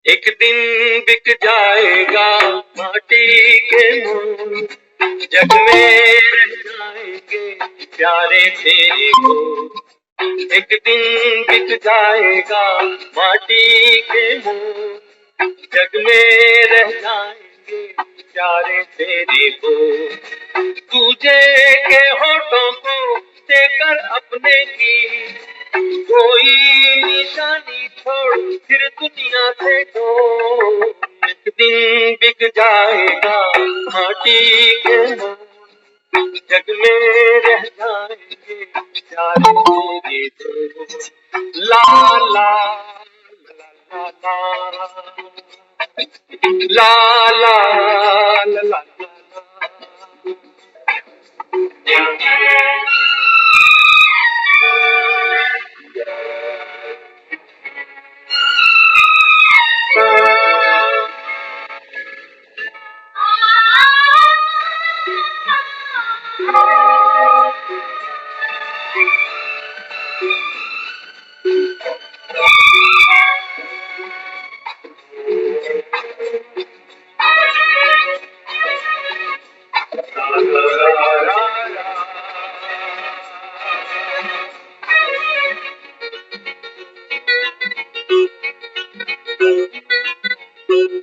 एक दिन बिक जाएगा माटी के मोल, जग में रह जाएंगे प्यारे तेरे को। एक दिन बिक जाएगा माटी के मोल, जग में रह जाएंगे प्यारे तेरे को। तुझे के होठों को देकर अपने की कोई निशानी छोड़ फिर दुनिया से दो। एक दिन बिक जाएगा माटी के मोल, जग में रह जाएंगे प्यारे तेरे दो। ला ला ला ला ला ला ला ला।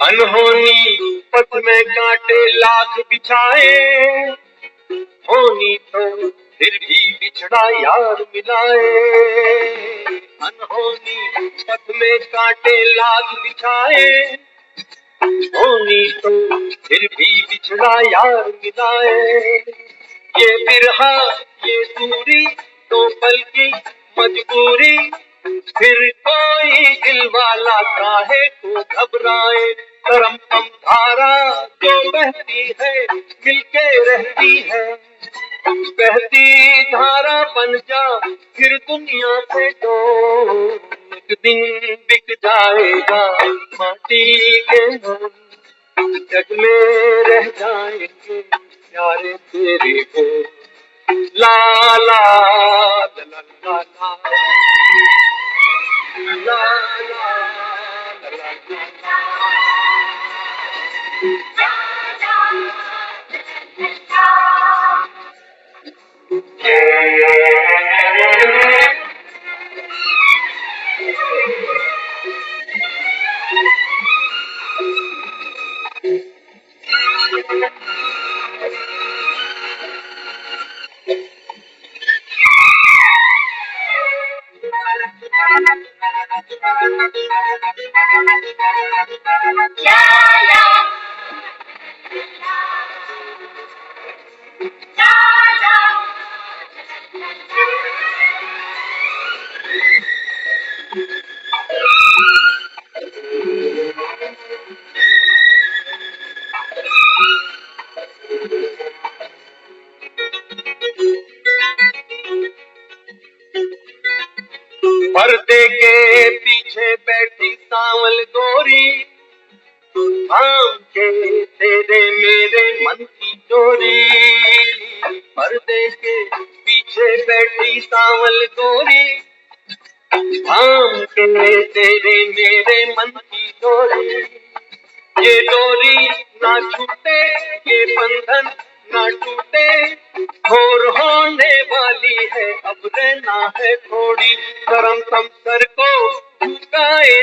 अनहोनी पथ में कांटे लाख बिछाए, होनी तो फिर भी बिछड़ा यार मिलाए। अनहोनी पथ में कांटे लाख बिछाए, होनी तो फिर भी बिछड़ा यार मिलाए। ये बिरहा ये दूरी तो पल की मजबूरी, फिर कोई दिल वाला काहे को घबराए। करम कम धारा जो बहती है मिलके रहती है, बहती धारा बन जा फिर दुनिया से दो। एक दिन बिक जाएगा माटी के मोल, जग में रह जाएंगे प्यारे तेरे को। ला ला ला ला ला ला ला ला ला। पर्दे के पीछे बैठी सांवल गोरी, थाम के तेरे मेरे मन की चोरी। पर्दे के पीछे बैठी सांवल गोरी, थाम के तेरे मेरे मन की चोरी। ये डोरी ना छूटे ये बंधन ना टूटे, घोर होने वाली है अब रहना है थोड़ी। करम कम सर को झुकाए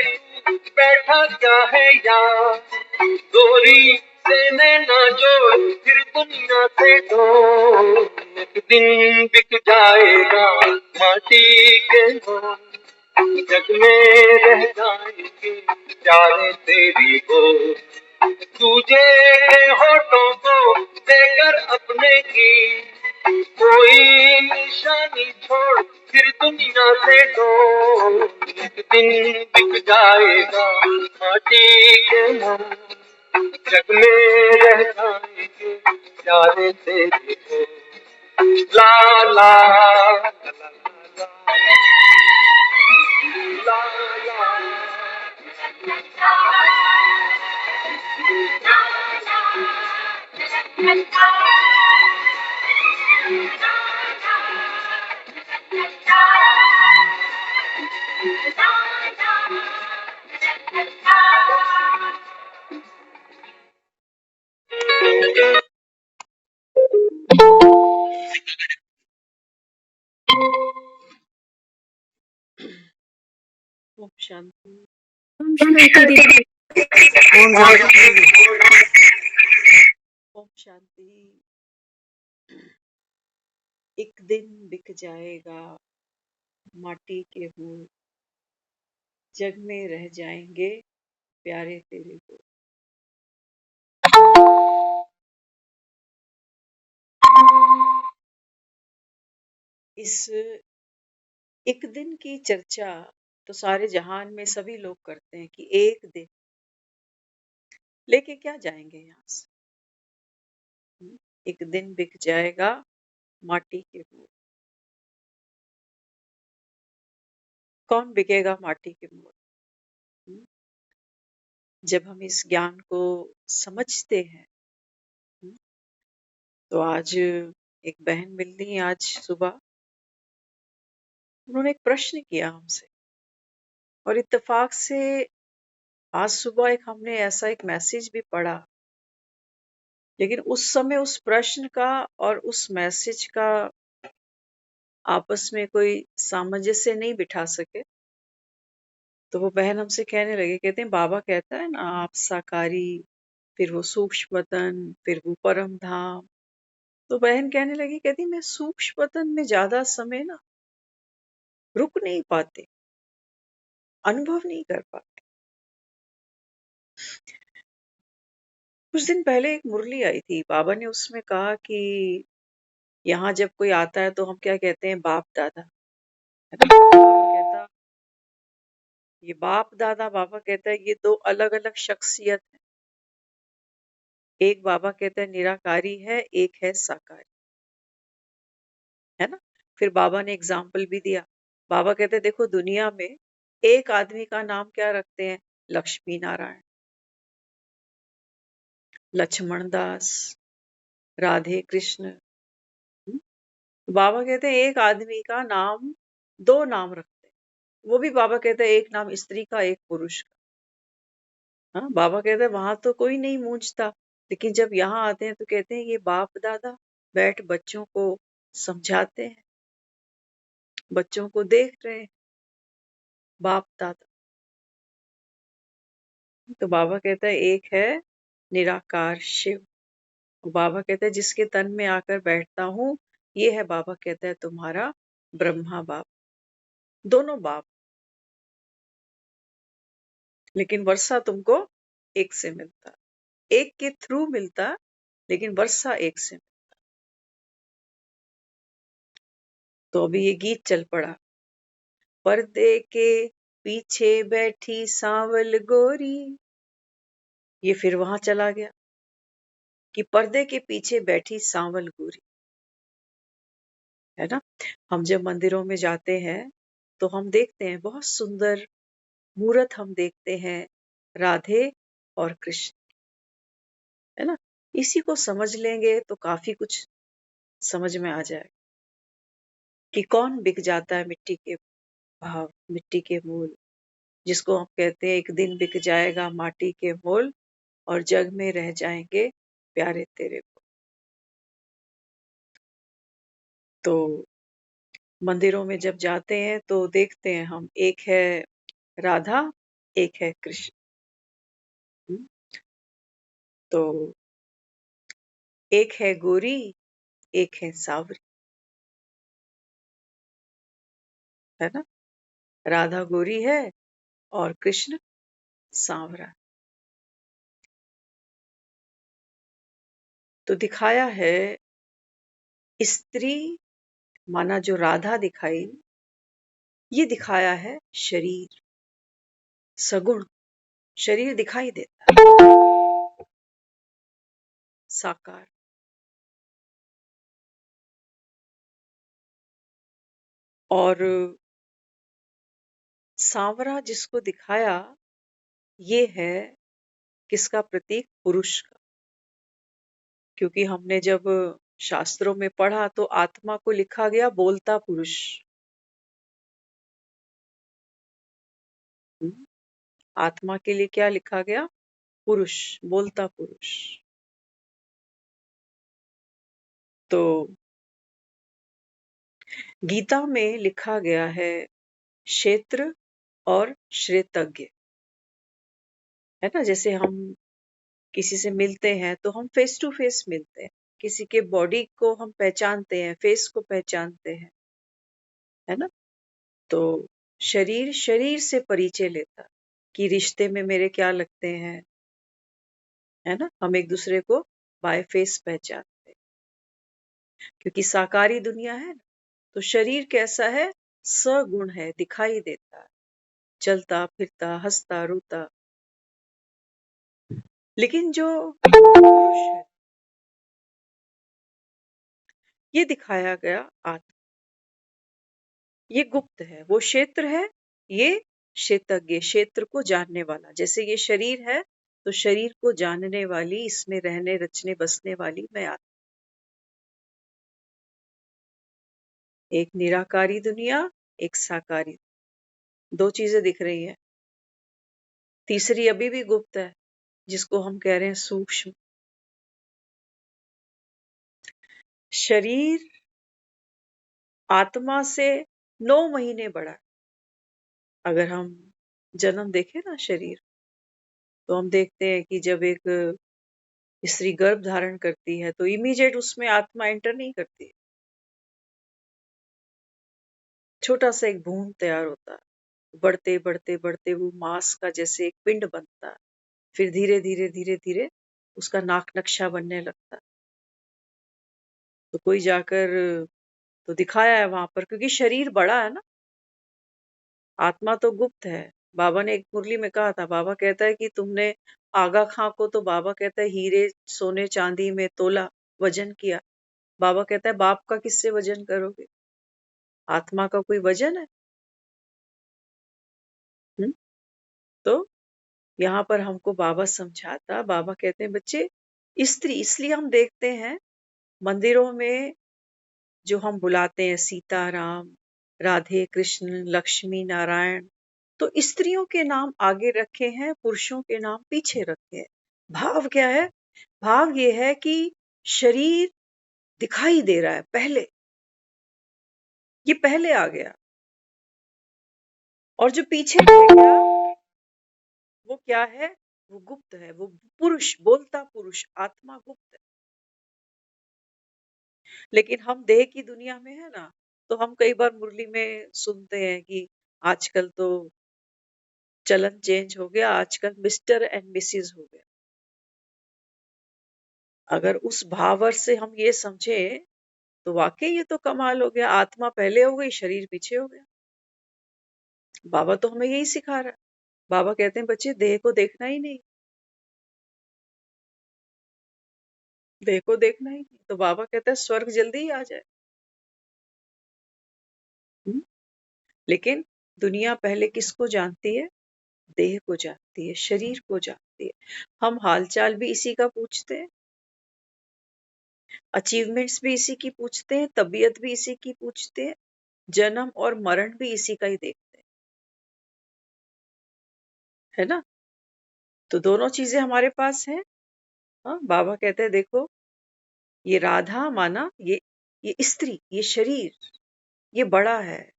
बैठा क्या है यार, डोरी से ना जोड़ फिर दुनिया से दो। एक दिन बिक जाएगा माटी के मोल, जग में रह जाएंगे प्यारे तेरी को। तुझे होठों को देकर अपने की कोई निशानी छोड़ फिर दुनिया से दो। एक दिन बिक जाएगा माटी के मोल, जग में रह जाएंगे प्यारे तेरे को। ला ला ला ला ला ओम शांति। ओम शांति दीदी। ओम शांति दीदी। ओम शांति। एक दिन बिक जाएगा माटी के फूल, जग में रह जाएंगे प्यारे तेरे को। इस एक दिन की चर्चा तो सारे जहान में सभी लोग करते हैं कि एक दिन लेके क्या जाएंगे यहाँ से। एक दिन बिक जाएगा माटी के मोल। कौन बिकेगा माटी के मोल? जब हम इस ज्ञान को समझते हैं, तो आज एक बहन मिली आज सुबह, उन्होंने एक प्रश्न किया हमसे, और इत्तेफाक से आज सुबह एक हमने ऐसा एक मैसेज भी पढ़ा, लेकिन उस समय उस प्रश्न का और उस मैसेज का आपस में कोई सामंजस्य नहीं बिठा सके। तो वो बहन हमसे कहने लगे, कहते हैं बाबा कहता है ना आप साकारी, फिर वो सूक्ष्म वतन, फिर वो परम धाम। तो बहन कहने लगी, कहती मैं सूक्ष्म वतन में ज्यादा समय ना रुक नहीं पाते, अनुभव नहीं कर पाते। कुछ दिन पहले एक मुरली आई थी, बाबा ने उसमें कहा कि यहाँ जब कोई आता है तो हम क्या कहते हैं, बाप दादा, है ना। बाबा कहता ये बाप दादा, बाबा कहता है ये दो अलग अलग शख्सियत है। एक बाबा कहता है निराकारी है, एक है साकारी, है ना। फिर बाबा ने एग्जाम्पल भी दिया। बाबा कहते हैं देखो दुनिया में एक आदमी का नाम क्या रखते हैं, लक्ष्मी नारायण, लक्ष्मण दास, राधे कृष्ण। बाबा कहते हैं एक आदमी का नाम दो नाम रखते हैं, वो भी बाबा कहते हैं एक नाम स्त्री का, एक पुरुष का। हाँ, बाबा कहते हैं वहां तो कोई नहीं मूंझता, लेकिन जब यहाँ आते हैं तो कहते हैं ये बाप दादा बैठ बच्चों को समझाते हैं, बच्चों को देख रहे हैं, बाप दादा। तो बाबा कहता है एक है निराकार शिव। बाबा कहता है जिसके तन में आकर बैठता हूँ, ये है बाबा कहता है तुम्हारा ब्रह्मा बाप। दोनों बाप, लेकिन वर्षा तुमको एक से मिलता, एक के थ्रू मिलता, लेकिन वर्षा एक से। तो अभी ये गीत चल पड़ा, पर्दे के पीछे बैठी सांवल गोरी। ये फिर वहां चला गया कि पर्दे के पीछे बैठी सांवल गोरी, है ना। हम जब मंदिरों में जाते हैं तो हम देखते हैं बहुत सुंदर मूर्त, हम देखते हैं राधे और कृष्ण, है ना। इसी को समझ लेंगे तो काफी कुछ समझ में आ जाए कि कौन बिक जाता है मिट्टी के भाव, मिट्टी के मोल, जिसको हम कहते हैं एक दिन बिक जाएगा माटी के मोल और जग में रह जाएंगे प्यारे तेरे को। तो मंदिरों में जब जाते हैं तो देखते हैं हम, एक है राधा, एक है कृष्ण। तो एक है गोरी, एक है सावरी, है ना। राधा गोरी है और कृष्ण सांवरा। तो दिखाया है स्त्री माना जो राधा दिखाई, ये दिखाया है शरीर, सगुण शरीर दिखाई देता है, साकार। और सांवरा जिसको दिखाया, ये है किसका प्रतीक, पुरुष का। क्योंकि हमने जब शास्त्रों में पढ़ा तो आत्मा को लिखा गया बोलता पुरुष। आत्मा के लिए क्या लिखा गया, पुरुष, बोलता पुरुष। तो गीता में लिखा गया है क्षेत्र और श्रेतज्ञ, है ना। जैसे हम किसी से मिलते हैं तो हम फेस टू फेस मिलते हैं, किसी के बॉडी को हम पहचानते हैं, फेस को पहचानते हैं, है ना। तो शरीर शरीर से परिचय लेता कि रिश्ते में मेरे क्या लगते हैं, है ना। हम एक दूसरे को बाय फेस पहचानते हैं, क्योंकि साकारी दुनिया है ना। तो शरीर कैसा है? सगुण है, दिखाई देता है, चलता फिरता हंसता रोता। लेकिन जो पुरुष है, ये दिखाया गया आत्मा, ये गुप्त है। वो क्षेत्र है, ये क्षेत्रज्ञ, क्षेत्र को जानने वाला। जैसे ये शरीर है तो शरीर को जानने वाली, इसमें रहने रचने बसने वाली मैं आत्मा। एक निराकारी दुनिया, एक साकारी, दो चीजें दिख रही है। तीसरी अभी भी गुप्त है, जिसको हम कह रहे हैं सूक्ष्म। शरीर आत्मा से 9 महीने बड़ा है। अगर हम जन्म देखें ना शरीर, तो हम देखते हैं कि जब एक स्त्री गर्भ धारण करती है तो इमीडिएट उसमें आत्मा एंटर नहीं करती है। छोटा सा एक भ्रूण तैयार होता है, बढ़ते बढ़ते बढ़ते वो मांस का जैसे एक पिंड बनता है, फिर धीरे धीरे धीरे धीरे उसका नाक नक्शा बनने लगता है। तो कोई जाकर तो दिखाया है वहां पर, क्योंकि शरीर बड़ा है ना, आत्मा तो गुप्त है। बाबा ने एक मुरली में कहा था, बाबा कहता है कि तुमने आगा खां को तो बाबा कहता है हीरे सोने चांदी में तोला, वजन किया। बाबा कहता है बाप का किससे वजन करोगे? आत्मा का कोई वजन है? हुँ? तो यहाँ पर हमको बाबा समझाता, बाबा कहते हैं बच्चे स्त्री, इसलिए हम देखते हैं मंदिरों में जो हम बुलाते हैं सीताराम, राधे कृष्ण, लक्ष्मी नारायण, तो स्त्रियों के नाम आगे रखे हैं, पुरुषों के नाम पीछे रखे हैं। भाव क्या है? भाव ये है कि शरीर दिखाई दे रहा है पहले, ये पहले आ गया, और जो पीछे रह गया वो क्या है? वो गुप्त है, वो पुरुष, बोलता पुरुष, आत्मा गुप्त है। लेकिन हम देह की दुनिया में है ना, तो हम कई बार मुरली में सुनते हैं कि आजकल तो चलन चेंज हो गया, आजकल मिस्टर एंड मिसिज हो गया। अगर उस भावर से हम ये समझे तो वाकई ये तो कमाल हो गया, आत्मा पहले हो गई, शरीर पीछे हो गया। बाबा तो हमें यही सिखा रहा है। बाबा कहते हैं बच्चे देह को देखना ही नहीं, देह को देखना ही नहीं। तो बाबा कहता है स्वर्ग जल्दी ही आ जाए। हुँ? लेकिन दुनिया पहले किसको जानती है? देह को जानती है, शरीर को जानती है। हम हालचाल भी इसी का पूछते हैं, अचीवमेंट्स भी इसी की पूछते हैं, तबीयत भी इसी की पूछते हैं, जन्म और मरण भी इसी का ही देखते हैं, है ना। तो दोनों चीजें हमारे पास हैं। हाँ, बाबा कहते हैं देखो, ये राधा माना, ये स्त्री, ये शरीर, ये बड़ा है,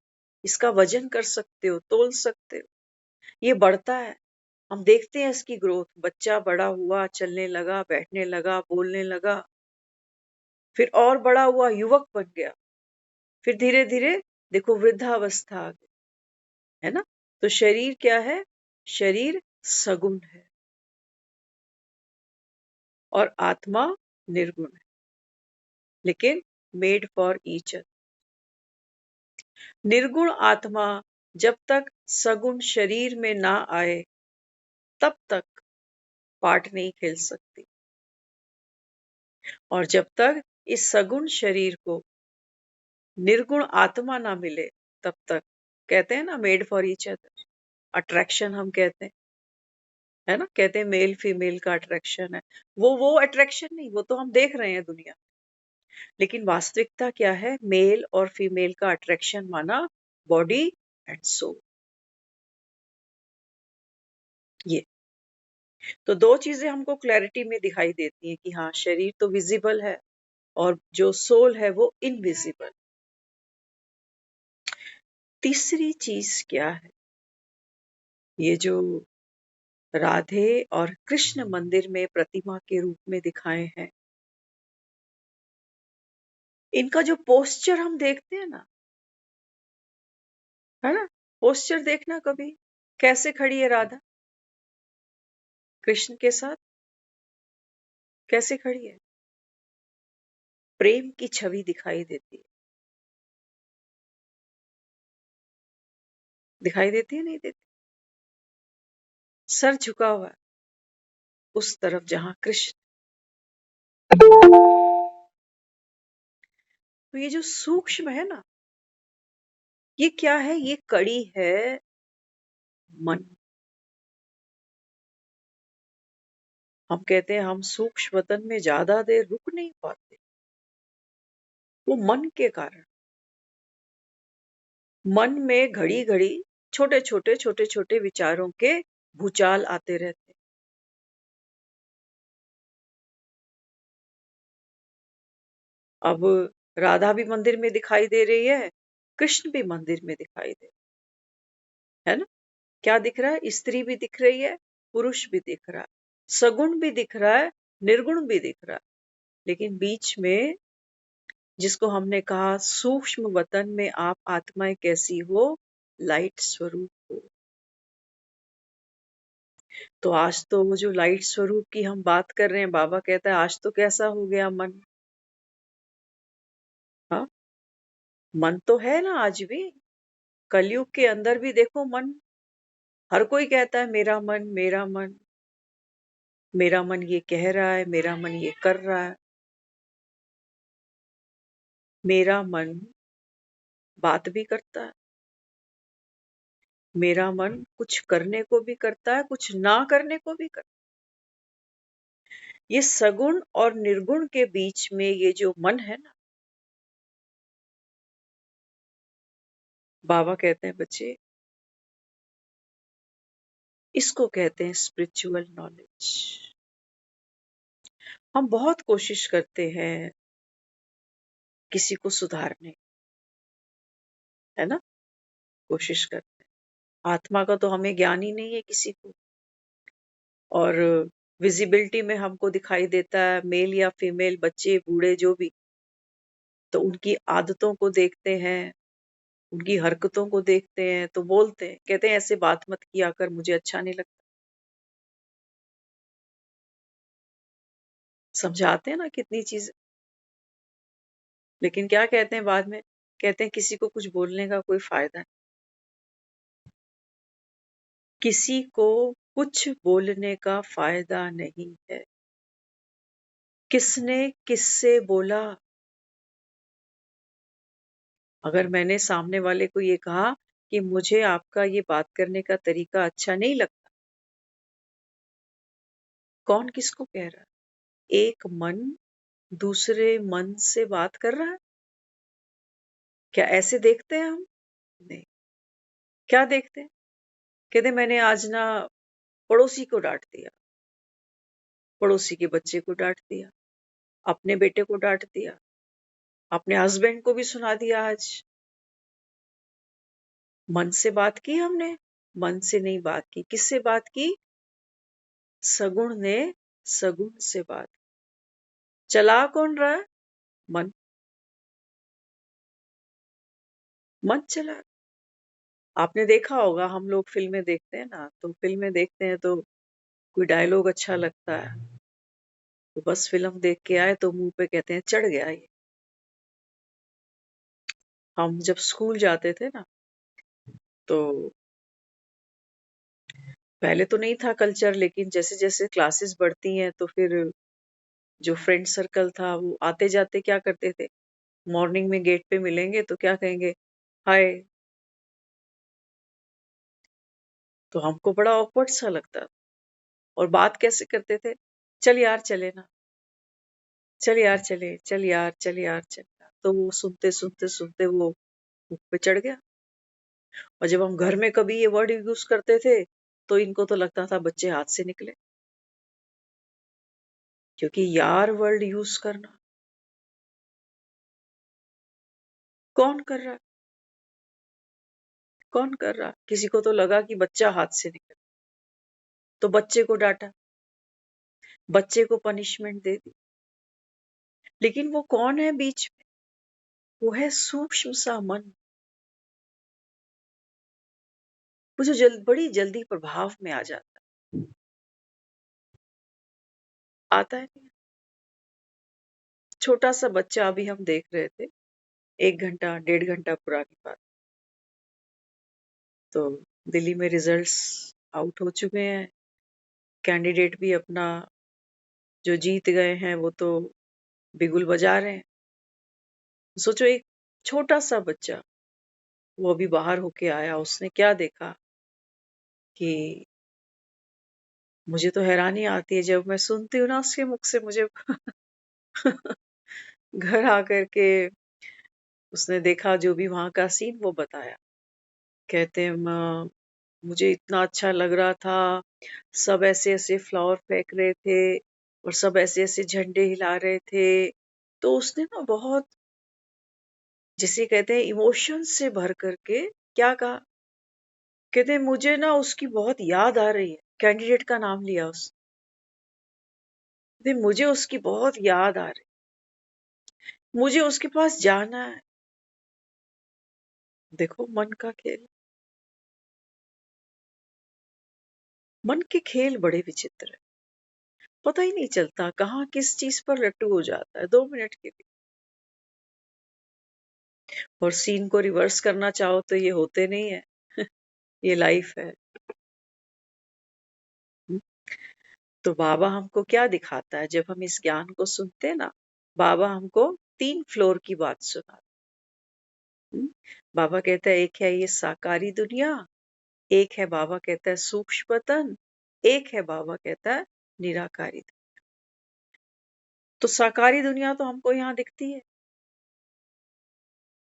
इसका वजन कर सकते हो, तोल सकते हो, ये बढ़ता है। हम देखते हैं इसकी ग्रोथ, बच्चा बड़ा हुआ, चलने लगा, बैठने लगा, बोलने लगा, फिर और बड़ा हुआ, युवक बन गया, फिर धीरे धीरे देखो वृद्धावस्था आ गई, है ना। तो शरीर क्या है? शरीर सगुण है और आत्मा निर्गुण है, लेकिन मेड फॉर ईच अदर। निर्गुण आत्मा जब तक सगुण शरीर में ना आए तब तक पाठ नहीं खेल सकती, और जब तक इस सगुण शरीर को निर्गुण आत्मा ना मिले तब तक, कहते हैं ना made for each other, attraction हम कहते हैं, है ना। कहते हैं मेल फीमेल का अट्रैक्शन है, वो अट्रैक्शन नहीं, वो तो हम देख रहे हैं दुनिया। लेकिन वास्तविकता क्या है? मेल और फीमेल का अट्रैक्शन माना बॉडी एंड सोल। ये तो दो चीजें हमको क्लैरिटी में दिखाई देती हैं कि हाँ, शरीर तो विजिबल है और जो सोल है वो इनविजिबल। तीसरी चीज क्या है? ये जो राधे और कृष्ण मंदिर में प्रतिमा के रूप में दिखाए हैं, इनका जो पोस्चर हम देखते हैं ना, है ना, पोस्चर देखना कभी, कैसे खड़ी है राधा कृष्ण के साथ, कैसे खड़ी है, प्रेम की छवि दिखाई देती है। दिखाई देती है नहीं देती? सर झुका हुआ है उस तरफ जहां कृष्ण। तो ये जो सूक्ष्म है ना, ये क्या है? ये कड़ी है मन। हम कहते हैं हम सूक्ष्म वतन में ज्यादा देर रुक नहीं पाते, वो मन के कारण। मन में घड़ी घड़ी छोटे छोटे विचारों के भूचाल आते रहते। अब राधा भी मंदिर में दिखाई दे रही है, कृष्ण भी मंदिर में दिखाई दे, है ना? क्या दिख रहा है? स्त्री भी दिख रही है, पुरुष भी दिख रहा है, सगुण भी दिख रहा है, निर्गुण भी दिख रहा है। लेकिन बीच में जिसको हमने कहा सूक्ष्म वतन में आप आत्माएं कैसी हो, लाइट स्वरूप हो। तो आज तो वो जो लाइट स्वरूप की हम बात कर रहे हैं, बाबा कहता है आज तो कैसा हो गया मन। हाँ, मन तो है ना आज भी, कलयुग के अंदर भी देखो मन। हर कोई कहता है मेरा मन, मेरा मन, मेरा मन ये कह रहा है, मेरा मन ये कर रहा है। मेरा मन बात भी करता है, मेरा मन कुछ करने को भी करता है, कुछ ना करने को भी करता है। ये सगुण और निर्गुण के बीच में ये जो मन है ना, बाबा कहते हैं बच्चे, इसको कहते हैं स्पिरिचुअल नॉलेज। हम बहुत कोशिश करते हैं किसी को सुधारने, है ना, कोशिश करते हैं। आत्मा का तो हमें ज्ञान ही नहीं है किसी को। और विजिबिलिटी में हमको दिखाई देता है मेल या फीमेल, बच्चे बूढ़े जो भी, तो उनकी आदतों को देखते हैं, उनकी हरकतों को देखते हैं, तो बोलते हैं, कहते हैं ऐसे बात मत किया कर, मुझे अच्छा नहीं लगता। समझाते हैं ना कितनी चीज, लेकिन क्या कहते हैं बाद में? कहते हैं किसी को कुछ बोलने का कोई फायदा नहीं। किसी को कुछ बोलने का फायदा नहीं है। किसने किससे बोला? अगर मैंने सामने वाले को ये कहा कि मुझे आपका ये बात करने का तरीका अच्छा नहीं लगता, कौन किसको कह रहा है? एक मन दूसरे मन से बात कर रहा है। क्या ऐसे देखते हैं हम? नहीं। क्या देखते हैं? कहते मैंने आज ना पड़ोसी को डांट दिया, पड़ोसी के बच्चे को डांट दिया, अपने बेटे को डांट दिया, अपने हस्बैंड को भी सुना दिया आज। मन से बात की हमने? मन से नहीं बात की। किससे बात की? सगुण ने सगुण से बात। चला कौन रहा है? मन। मन चला। आपने देखा होगा, हम लोग फिल्में देखते हैं ना, तो फिल्में देखते हैं तो कोई डायलॉग अच्छा लगता है तो बस फिल्म देख के आए तो मुंह पे कहते हैं चढ़ गया ये। हम जब स्कूल जाते थे ना, तो पहले तो नहीं था कल्चर, लेकिन जैसे जैसे क्लासेस बढ़ती हैं तो फिर जो फ्रेंड सर्कल था वो आते जाते क्या करते थे, मॉर्निंग में गेट पे मिलेंगे तो क्या कहेंगे, हाय। तो हमको बड़ा ऑकवर्ड सा लगता। और बात कैसे करते थे? चल यार चले ना, चल यार चले, चल यार, चल यार, चल यार। तो वो सुनते सुनते सुनते वो मुख पे चढ़ गया। और जब हम घर में कभी ये वर्ड यूज करते थे तो इनको तो लगता था बच्चे हाथ से निकले, क्योंकि यार वर्ड यूज करना कौन कर रहा है? कौन कर रहा? किसी को तो लगा कि बच्चा हाथ से निकल, तो बच्चे को डांटा, बच्चे को पनिशमेंट दे दी। लेकिन वो कौन है बीच में? वो है सूक्ष्म सा मन, वो जो बड़ी जल्दी प्रभाव में आ जाता है। आता है नहीं? छोटा सा बच्चा, अभी हम देख रहे थे, 1 घंटा 1.5 घंटा पुरानी बात, तो दिल्ली में रिजल्ट्स आउट हो चुके हैं, कैंडिडेट भी अपना जो जीत गए हैं वो तो बिगुल बजा रहे हैं। सोचो, एक छोटा सा बच्चा, वो अभी बाहर होके आया, उसने क्या देखा कि मुझे तो हैरानी आती है जब मैं सुनती हूँ ना उसके मुख से, मुझे घर आकर के उसने देखा जो भी वहां का सीन वो बताया। कहते हैं मुझे इतना अच्छा लग रहा था, सब ऐसे ऐसे फ्लावर फेंक रहे थे और सब ऐसे ऐसे झंडे हिला रहे थे। तो उसने ना बहुत, जिसे कहते हैं इमोशन से भर करके क्या कहा, कहते हैं मुझे ना उसकी बहुत याद आ रही है। कैंडिडेट का नाम लिया उसने, कहते मुझे उसकी बहुत याद आ रही, मुझे उसके पास जाना है। देखो मन का खेल, मन के खेल बड़े विचित्र है, पता ही नहीं चलता कहाँ किस चीज पर लट्टू हो जाता है 2 मिनट के लिए। और सीन को रिवर्स करना चाहो तो ये होते नहीं है। ये लाइफ है। हम्म। तो बाबा हमको क्या दिखाता है जब हम इस ज्ञान को सुनते हैं ना? बाबा हमको 3 फ्लोर की बात सुनाते। बाबा कहता है एक है ये साकारी दुनिया, एक है बाबा कहता है सूक्ष्म वतन, एक है बाबा कहता है निराकारी दुनिया। तो साकारी दुनिया तो हमको यहाँ दिखती है,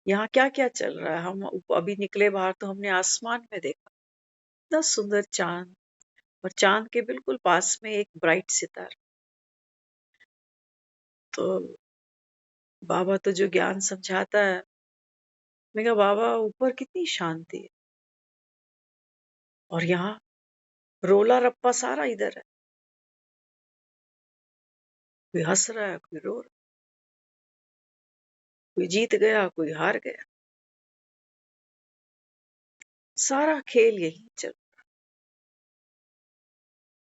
यहाँ क्या क्या चल रहा है। हम अभी निकले बाहर तो हमने आसमान में देखा इतना सुंदर चांद, और चांद के बिल्कुल पास में एक ब्राइट सितारा। तो बाबा तो जो ज्ञान समझाता है, मैं कहा बाबा ऊपर कितनी शांति है, और यहाँ रोला रप्पा सारा इधर है, कोई हंस रहा है, कोई रो रहा है, कोई जीत गया, कोई हार गया, सारा खेल यही चल,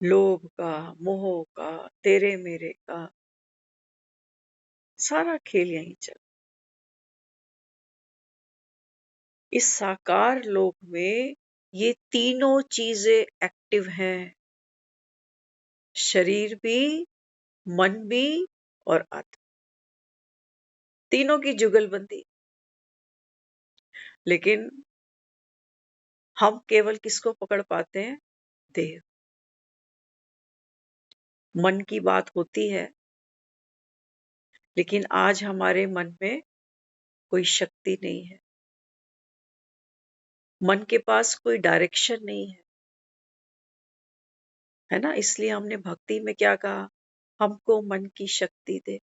लोभ का, मोह का, तेरे मेरे का, सारा खेल यही चल। इस साकार लोक में ये तीनों चीजें एक्टिव हैं, शरीर भी, मन भी और आत्मा, तीनों की जुगलबंदी। लेकिन हम केवल किसको पकड़ पाते हैं? देह। मन की बात होती है, लेकिन आज हमारे मन में कोई शक्ति नहीं है, मन के पास कोई डायरेक्शन नहीं है ना? इसलिए हमने भक्ति में क्या कहा, हमको मन की शक्ति दे।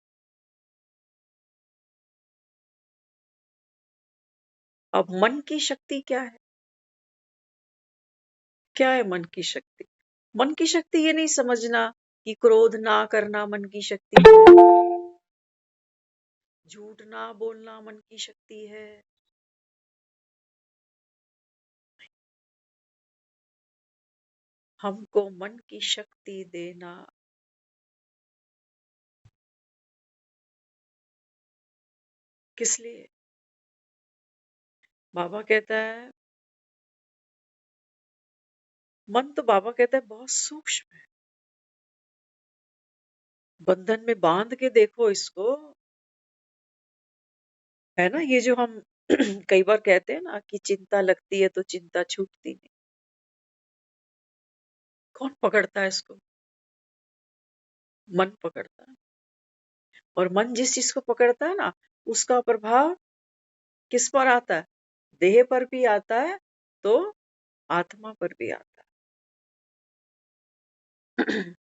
अब मन की शक्ति क्या है? क्या है मन की शक्ति? मन की शक्ति ये नहीं समझना कि क्रोध ना करना मन की शक्ति है, झूठ ना बोलना मन की शक्ति है। हमको मन की शक्ति देना। किस लिए? बाबा कहता है, मन तो बाबा कहता है बहुत सूक्ष्म है, बंधन में बांध के देखो इसको, है ना? ये जो हम कई बार कहते हैं ना कि चिंता लगती है तो चिंता छूटती नहीं, कौन पकड़ता है इसको? मन पकड़ता है। और मन जिस चीज को पकड़ता है ना, उसका प्रभाव किस पर आता है? देह पर भी आता है, तो आत्मा पर भी आता है।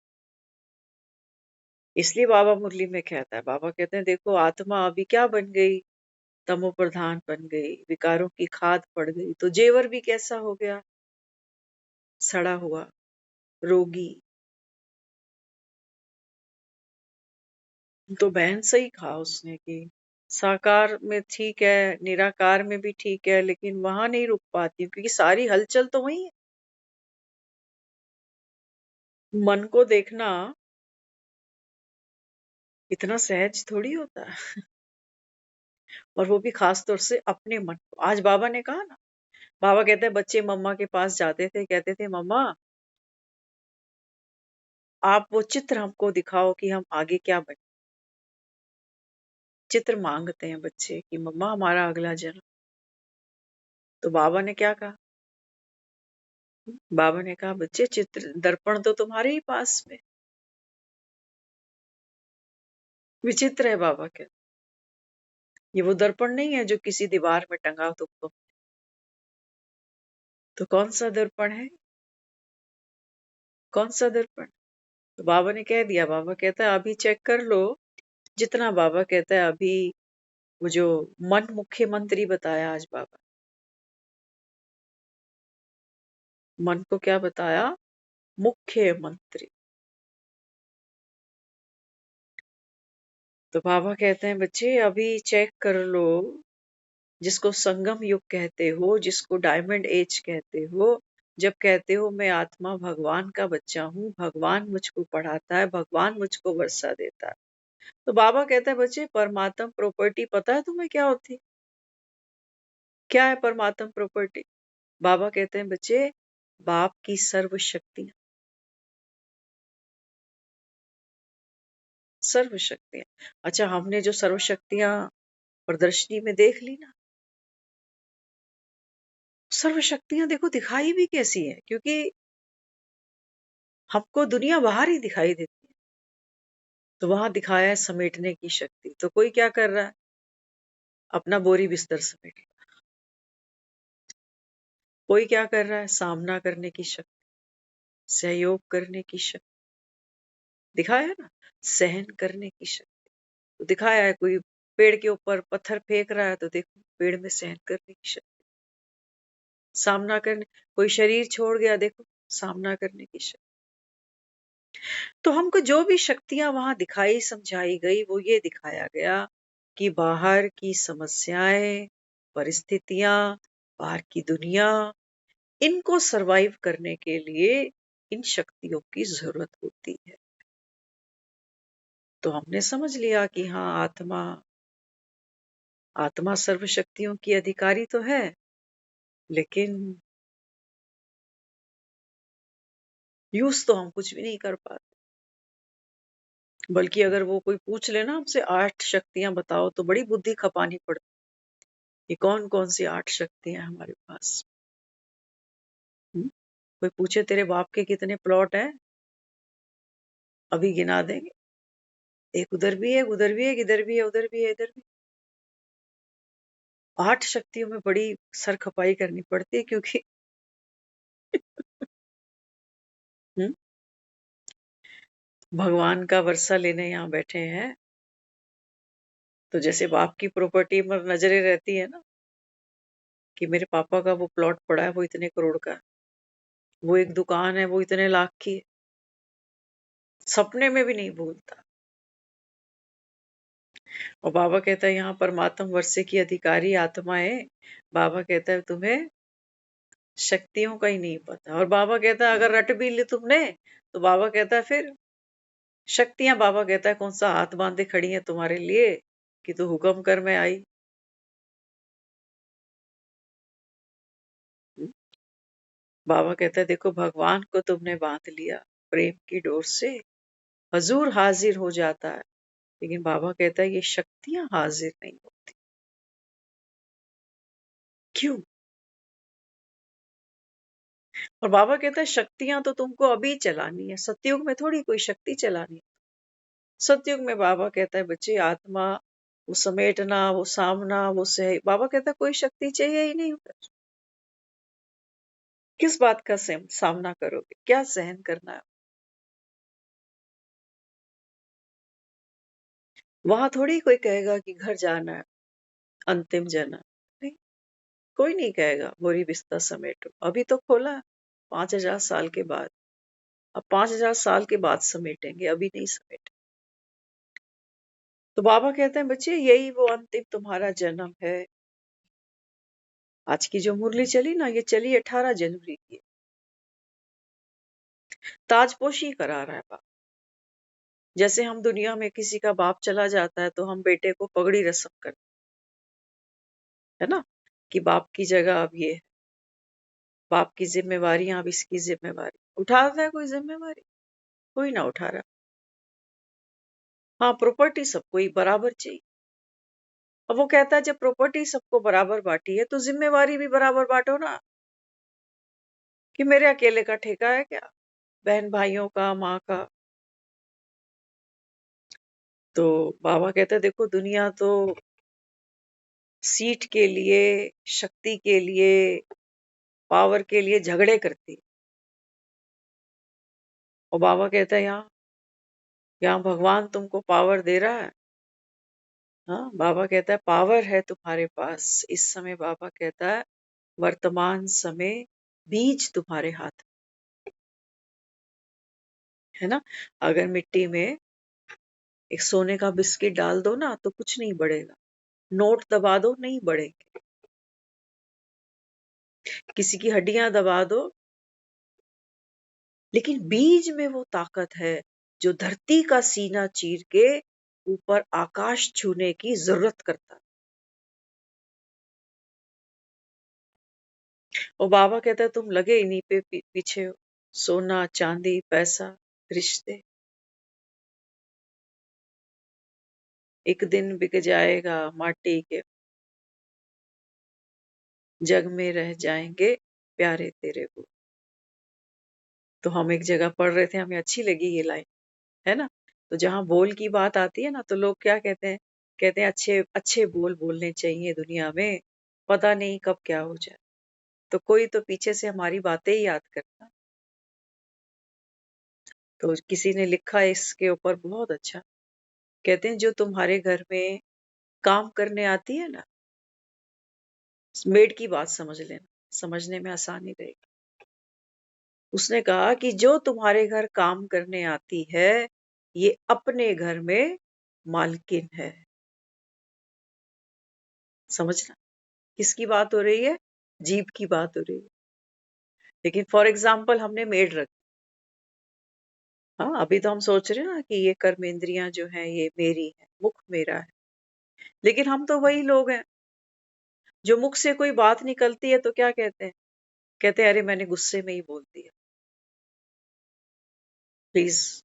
इसलिए बाबा मुरली में कहता है, बाबा कहते हैं देखो आत्मा अभी क्या बन गई, तमो प्रधान बन गई, विकारों की खाद पड़ गई, तो जेवर भी कैसा हो गया? सड़ा हुआ, रोगी। तो बहन सही कहा उसने कि साकार में ठीक है, निराकार में भी ठीक है, लेकिन वहां नहीं रुक पाती क्योंकि सारी हलचल तो वही है। मन को देखना इतना सहज थोड़ी होता है, और वो भी खास तौर से अपने मन को। आज बाबा ने कहा ना, बाबा कहते हैं बच्चे मम्मा के पास जाते थे, कहते थे मम्मा आप वो चित्र हमको दिखाओ कि हम आगे क्या बने। चित्र मांगते हैं बच्चे कि मम्मा हमारा अगला जन्म। तो बाबा ने क्या कहा? बाबा ने कहा बच्चे चित्र दर्पण तो तुम्हारे ही पास में। विचित्र है बाबा के, ये वो दर्पण नहीं है जो किसी दीवार में टंगा हो तुमको। तो कौन सा दर्पण है? कौन सा दर्पण? तो बाबा ने कह दिया, बाबा कहता है अभी चेक कर लो। जितना बाबा कहता है अभी, वो जो मन मुख्यमंत्री बताया आज बाबा, मन को क्या बताया? मुख्यमंत्री। तो बाबा कहते हैं बच्चे अभी चेक कर लो, जिसको संगम युग कहते हो, जिसको डायमंड एज कहते हो, जब कहते हो मैं आत्मा भगवान का बच्चा हूँ, भगवान मुझको पढ़ाता है, भगवान मुझको वर्षा देता है। तो बाबा कहता है बच्चे परमात्म प्रॉपर्टी पता है तुम्हें क्या होती? क्या है परमात्म प्रॉपर्टी? बाबा कहते हैं बच्चे बाप की सर्व शक्तियां। सर्व शक्तियां। अच्छा, हमने जो सर्व शक्तियां प्रदर्शनी में देख ली ना, सर्व शक्तियां देखो दिखाई भी कैसी है, क्योंकि हमको दुनिया बाहर ही दिखाई देती है। तो वहां दिखाया है समेटने की शक्ति। तो कोई क्या कर रहा है? अपना बोरी बिस्तर समेट रहा है। कोई क्या कर रहा है? सामना करने की शक्ति, सहयोग करने की शक्ति। दिखाया है ना, सहन करने की शक्ति। तो दिखाया है कोई पेड़ के ऊपर पत्थर फेंक रहा है, तो देखो पेड़ में सहन करने की शक्ति, सामना करने। कोई शरीर छोड़ गया, देखो सामना करने की शक्ति। तो हमको जो भी शक्तियां वहां दिखाई समझाई गई, वो ये दिखाया गया कि बाहर की समस्याएं, परिस्थितियां, बाहर की दुनिया, इनको सरवाइव करने के लिए इन शक्तियों की जरूरत होती है। तो हमने समझ लिया कि हाँ, आत्मा आत्मा सर्व शक्तियों की अधिकारी तो है, लेकिन यूज तो हम कुछ भी नहीं कर पाते। बल्कि अगर वो कोई पूछ लेना हमसे 8 शक्तियां बताओ, तो बड़ी बुद्धि खपानी पड़ती कि कौन कौन सी 8 शक्तियां हैं हमारे पास। हम्म? कोई पूछे तेरे बाप के कितने प्लॉट हैं, अभी गिना देंगे। एक उधर भी है, उधर भी है, इधर भी है, उधर भी है, इधर भी। 8 शक्तियों में बड़ी सर खपाई करनी पड़ती है, क्योंकि हम्म, भगवान का वर्षा लेने यहाँ बैठे हैं। तो जैसे बाप की प्रॉपर्टी पर नजरें रहती है ना, कि मेरे पापा का वो प्लॉट पड़ा है, वो इतने करोड़ का है, वो एक दुकान है, वो इतने लाख की है, सपने में भी नहीं भूलता। और बाबा कहता है यहाँ परमात्म वर्षे की अधिकारी आत्मा है। बाबा कहता है तुम्हें शक्तियों का ही नहीं पता। और बाबा कहता है अगर रट भी ली तुमने, तो बाबा कहता है फिर शक्तियां, बाबा कहता है कौन सा हाथ बांधे खड़ी है तुम्हारे लिए कि तू हुक्म कर मैं आई। बाबा कहता है देखो भगवान को तुमने बांध लिया प्रेम की डोर से, हजूर हाजिर हो जाता है। लेकिन बाबा कहता है ये शक्तियां हाजिर नहीं होती। क्यों? और बाबा कहता है शक्तियां तो तुमको अभी चलानी है, सतयुग में थोड़ी कोई शक्ति चलानी है। सतयुग में बाबा कहता है बच्चे आत्मा, वो समेटना, वो सामना, वो सह, बाबा कहता है कोई शक्ति चाहिए ही नहीं उधर। किस बात का सामना करोगे, क्या सहन करना है? वहां थोड़ी कोई कहेगा कि घर जाना है, अंतिम जन्म। नहीं, कोई नहीं कहेगा बोरी बिस्तर समेटो, अभी तो खोला 5,000 साल के बाद। अब 5,000 साल के बाद समेटेंगे, अभी नहीं समेटेंगे। तो बाबा कहते हैं बच्चे यही वो अंतिम तुम्हारा जन्म है। आज की जो मुरली चली ना, ये चली 18 जनवरी की। ताजपोशी करा रहा है बाप। जैसे हम दुनिया में किसी का बाप चला जाता है तो हम बेटे को पगड़ी रस्म करते है ना, कि बाप की जगह अब ये है, बाप की जिम्मेवारी अब इसकी जिम्मेवारी। उठाता है कोई जिम्मेवारी? कोई ना उठा रहा। हाँ, प्रॉपर्टी सबको ही बराबर चाहिए। अब वो कहता है जब प्रॉपर्टी सबको बराबर बांटी है तो जिम्मेवारी भी बराबर बांटो ना, कि मेरे अकेले का ठेका है क्या, बहन भाइयों का, माँ का। तो बाबा कहते हैं देखो दुनिया तो सीट के लिए, शक्ति के लिए, पावर के लिए झगड़े करती है। और बाबा कहता है यहाँ यहाँ भगवान तुमको पावर दे रहा है। हाँ, बाबा कहता है पावर है तुम्हारे पास इस समय। बाबा कहता है वर्तमान समय बीज तुम्हारे हाथ है ना। अगर मिट्टी में एक सोने का बिस्किट डाल दो ना तो कुछ नहीं बढ़ेगा, नोट दबा दो नहीं बढ़ेंगे, किसी की हड्डियां दबा दो, लेकिन बीज में वो ताकत है जो धरती का सीना चीर के ऊपर आकाश छूने की जरूरत करता है। और बाबा कहता है तुम लगे इन्हीं पे पीछे हो, सोना चांदी पैसा रिश्ते, एक दिन बिक जाएगा माटी के, जग में रह जाएंगे प्यारे तेरे को। तो हम एक जगह पढ़ रहे थे, हमें अच्छी लगी ये लाइन, है ना। तो जहां बोल की बात आती है ना तो लोग क्या कहते हैं, कहते हैं अच्छे अच्छे बोल बोलने चाहिए दुनिया में, पता नहीं कब क्या हो जाए। तो कोई तो पीछे से हमारी बातें ही याद करता। तो किसी ने लिखा है इसके ऊपर बहुत अच्छा, कहते हैं जो तुम्हारे घर में काम करने आती है ना, मेड की बात समझ लेना, समझने में आसानी रहेगी। उसने कहा कि जो तुम्हारे घर काम करने आती है ये अपने घर में मालकिन है। समझना किसकी बात हो रही है, जीभ की बात हो रही है। लेकिन फॉर एग्जाम्पल हमने मेड रख, हाँ अभी तो हम सोच रहे हैं ना कि ये कर्मेंद्रियां जो हैं ये मेरी है, मुख मेरा है, लेकिन हम तो वही लोग हैं जो मुख से कोई बात निकलती है तो क्या कहते हैं, कहते हैं अरे मैंने गुस्से में ही बोल दिया, प्लीज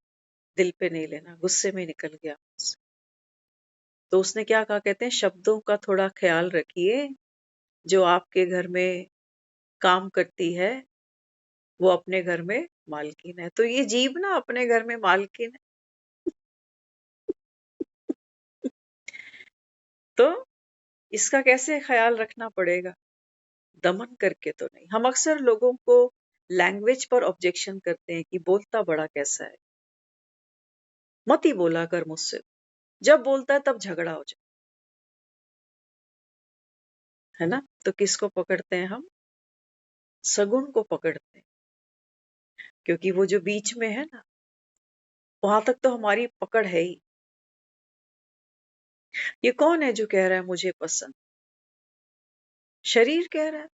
दिल पे नहीं लेना, गुस्से में निकल गया। तो उसने क्या कहा, कहते हैं शब्दों का थोड़ा ख्याल रखिए, जो आपके घर में काम करती है वो अपने घर में मालकिन है। तो ये जीभ ना अपने घर में मालकिन है। तो इसका कैसे ख्याल रखना पड़ेगा, दमन करके तो नहीं। हम अक्सर लोगों को लैंग्वेज पर ऑब्जेक्शन करते हैं कि बोलता बड़ा कैसा है, मत ही बोला कर मुझसे, जब बोलता है तब झगड़ा हो जाए, है ना। तो किसको पकड़ते हैं हम, सगुण को पकड़ते हैं, क्योंकि वो जो बीच में है ना वहां तक तो हमारी पकड़ है ही। ये कौन है जो कह रहा है मुझे पसंद, शरीर कह रहा है,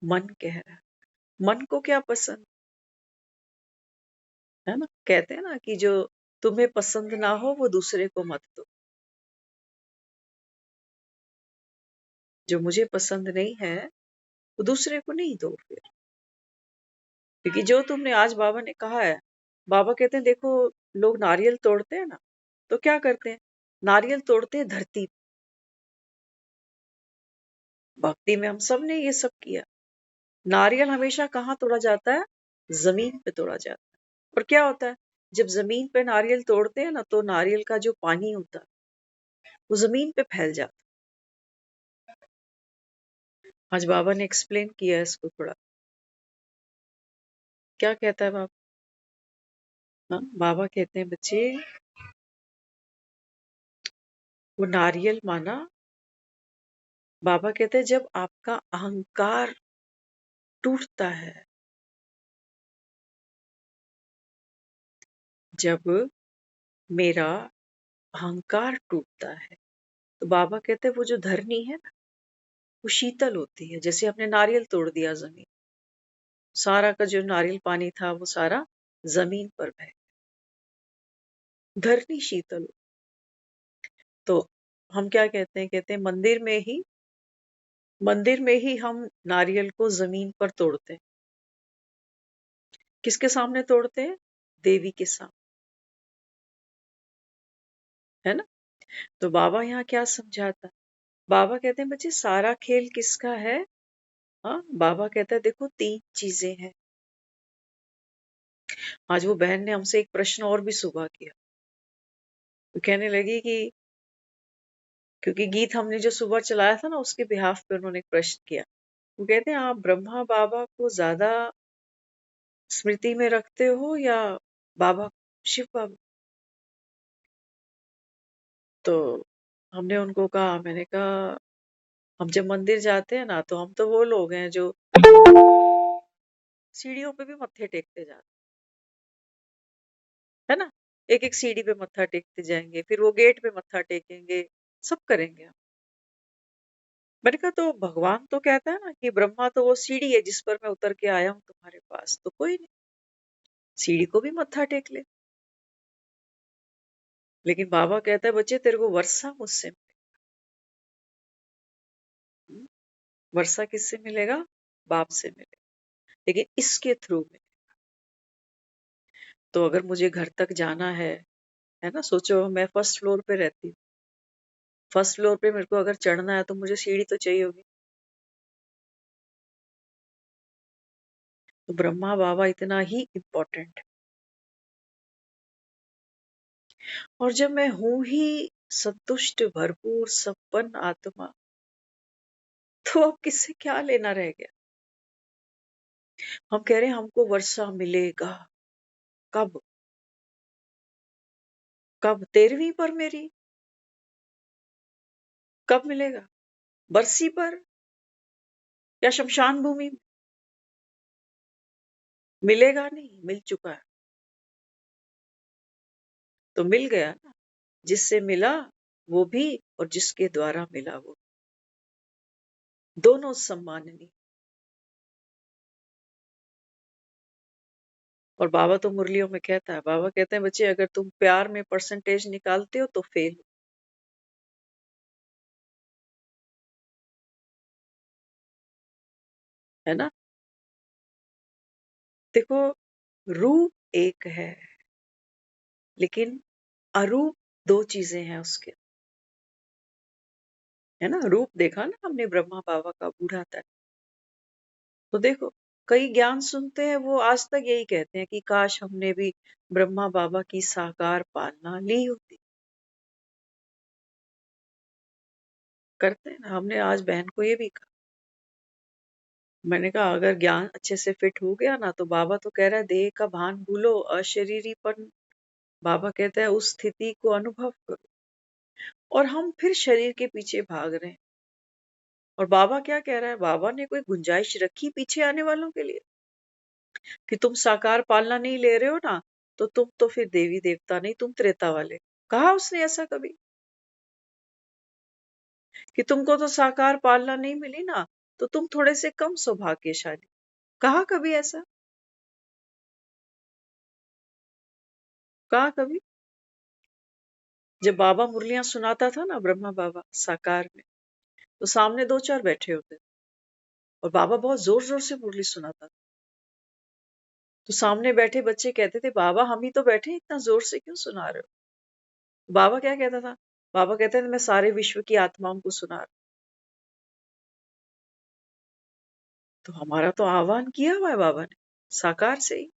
मन कह रहा है, मन को क्या पसंद, है ना। कहते हैं ना कि जो तुम्हें पसंद ना हो वो दूसरे को मत दो, जो मुझे पसंद नहीं है वो दूसरे को नहीं दो फिर। क्योंकि जो तुमने आज बाबा ने कहा है, बाबा कहते हैं देखो लोग नारियल तोड़ते हैं ना तो क्या करते हैं, नारियल तोड़ते हैं धरती। भक्ति में हम सब ने ये सब किया। नारियल हमेशा कहाँ तोड़ा जाता है, जमीन पे तोड़ा जाता है। और क्या होता है, जब जमीन पे नारियल तोड़ते हैं ना तो नारियल का जो पानी होता है वो जमीन पे फैल जाता है। आज बाबा ने एक्सप्लेन किया है इसको थोड़ा, क्या कहता है बाबा। हाँ, बाबा कहते हैं बच्चे वो नारियल माना बाबा कहते हैं जब आपका अहंकार टूटता है, जब मेरा अहंकार टूटता है, तो बाबा कहते हैं वो जो धरनी है ना, वो शीतल होती है। जैसे आपने नारियल तोड़ दिया जमीन, सारा का जो नारियल पानी था वो सारा जमीन पर बह गया, धरनी शीतल हो। तो हम क्या कहते हैं मंदिर में ही हम नारियल को जमीन पर तोड़ते हैं। किसके सामने तोड़ते हैं? देवी के सामने, है ना। तो बाबा यहाँ क्या समझाता? बाबा कहते हैं बच्चे सारा खेल किसका है? हाँ, बाबा कहता है देखो 3 चीजें हैं। आज वो बहन ने हमसे एक प्रश्न और भी सुबह किया। वो कहने लगी कि क्योंकि गीत हमने जो सुबह चलाया था ना, उसके बिहाफ पे उन्होंने एक प्रश्न किया। वो कहते हैं आप ब्रह्मा बाबा को ज्यादा स्मृति में रखते हो या बाबा शिव बाबा? तो हमने उनको कहा, मैंने कहा हम जब मंदिर जाते हैं ना, तो हम तो वो लोग हैं जो सीढ़ियों पे भी मत्थे टेकते जाते, है ना। एक एक सीढ़ी पे मत्था टेकते जाएंगे, फिर वो गेट पे मत्था टेकेंगे, सब करेंगे हम। मैंने कहा तो भगवान तो कहता है ना कि ब्रह्मा तो वो सीढ़ी है जिस पर मैं उतर के आया हूँ तुम्हारे पास, तो कोई नहीं, सीढ़ी को भी मत्था टेक ले। लेकिन बाबा कहता है बच्चे तेरे को वर्षा मुझसे मिलेगा। वर्षा किससे मिलेगा? बाप से मिलेगा, लेकिन इसके थ्रू में। तो अगर मुझे घर तक जाना है ना, सोचो मैं फर्स्ट फ्लोर पे रहती हूँ, फर्स्ट फ्लोर पे मेरे को अगर चढ़ना है तो मुझे सीढ़ी तो चाहिए होगी। तो ब्रह्मा बाबा इतना ही इम्पोर्टेंट है। और जब मैं हूं ही संतुष्ट भरपूर संपन्न आत्मा, तो अब किससे क्या लेना रह गया? हम कह रहे हैं हमको वर्षा मिलेगा, कब? कब? 13वीं पर मेरी कब मिलेगा? बरसी पर या शमशान भूमि में? मिलेगा नहीं, मिल चुका है। तो मिल गया ना, जिससे मिला वो भी और जिसके द्वारा मिला वो, दोनों सम्माननीय। और बाबा तो मुरलियों में कहता है, बाबा कहते हैं बच्चे अगर तुम प्यार में परसेंटेज निकालते हो तो फेल, है ना। देखो रूप एक है, लेकिन अरूप 2 चीजें हैं उसके, है ना। रूप देखा ना हमने ब्रह्मा बाबा का बूढ़ा था। तो देखो कई ज्ञान सुनते हैं, वो आज तक यही कहते हैं कि काश हमने भी ब्रह्मा बाबा की साकार पालना ली होती। करते हैं ना, हमने आज बहन को ये भी कहा। मैंने कहा अगर ज्ञान अच्छे से फिट हो गया ना, तो बाबा तो कह रहा है देह का भान भूलो, अशरीरीपन, बाबा कहता है उस स्थिति को अनुभव करो। और हम फिर शरीर के पीछे भाग रहे हैं। और बाबा क्या कह रहा है? बाबा ने कोई गुंजाइश रखी पीछे आने वालों के लिए कि तुम साकार पालना नहीं ले रहे हो ना, तो तुम तो फिर देवी देवता नहीं, तुम त्रेता वाले। कहा उसने ऐसा कभी कि तुमको तो साकार पालना नहीं मिली ना, तो तुम थोड़े से कम सौभाग्यशाली? कहा कभी ऐसा? कहा कभी? जब बाबा मुरलियां सुनाता था ना, ब्रह्मा बाबा साकार में, तो सामने 2-4 बैठे होते और बाबा बहुत जोर जोर से मुरली सुनाता था। तो सामने बैठे बच्चे कहते थे बाबा हम ही तो बैठे हैं, इतना जोर से क्यों सुना रहे हो? बाबा क्या कहता था? बाबा कहते थे मैं सारे विश्व की आत्माओं को सुना रहा हूं। तो हमारा तो आह्वान किया हुआ है बाबा ने साकार से ही।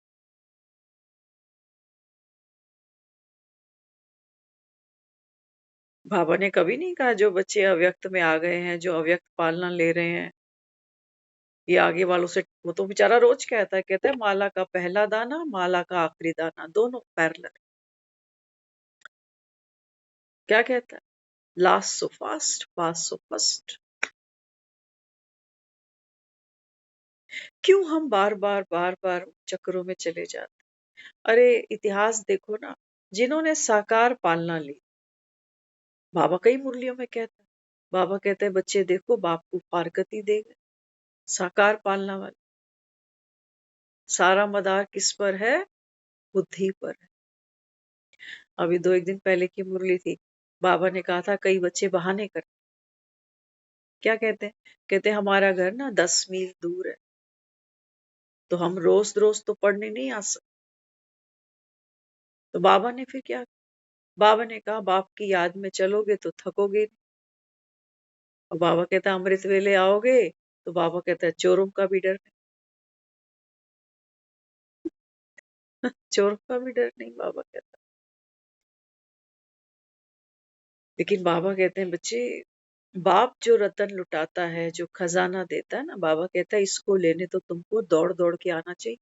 बाबा ने कभी नहीं कहा जो बच्चे अव्यक्त में आ गए हैं, जो अव्यक्त पालना ले रहे हैं, ये आगे वालों से, वो तो बेचारा रोज कहता है माला का पहला दाना, माला का आखिरी दाना, दोनों पैरेलल। क्या कहता है? Last so fast, fast so first. क्यों हम बार बार चक्करों में चले जाते? अरे इतिहास देखो ना, जिन्होंने साकार पालना ली, बाबा कई मुरलियों में कहता है, बाबा कहते हैं बच्चे देखो बाप को फारकती दे गए, साकार पालना वाले। सारा मदार किस पर है? बुद्धि पर है। अभी 2 एक दिन पहले की मुरली थी, बाबा ने कहा था कई बच्चे बहाने करते, क्या कहते हैं? कहते हैं हमारा घर ना 10 मील दूर है, तो हम रोज रोज तो पढ़ने नहीं आ सकते। तो बाबा ने फिर क्या? बाबा ने कहा बाप की याद में चलोगे तो थकोगे नहीं। और बाबा कहता अमृत वेले आओगे, तो बाबा कहता है चोरों का भी डर नहीं। चोरों का भी डर नहीं, बाबा कहता। लेकिन बाबा कहते हैं बच्चे, बाप जो रतन लुटाता है, जो खजाना देता है ना, बाबा कहता है इसको लेने तो तुमको दौड़ दौड़ के आना चाहिए।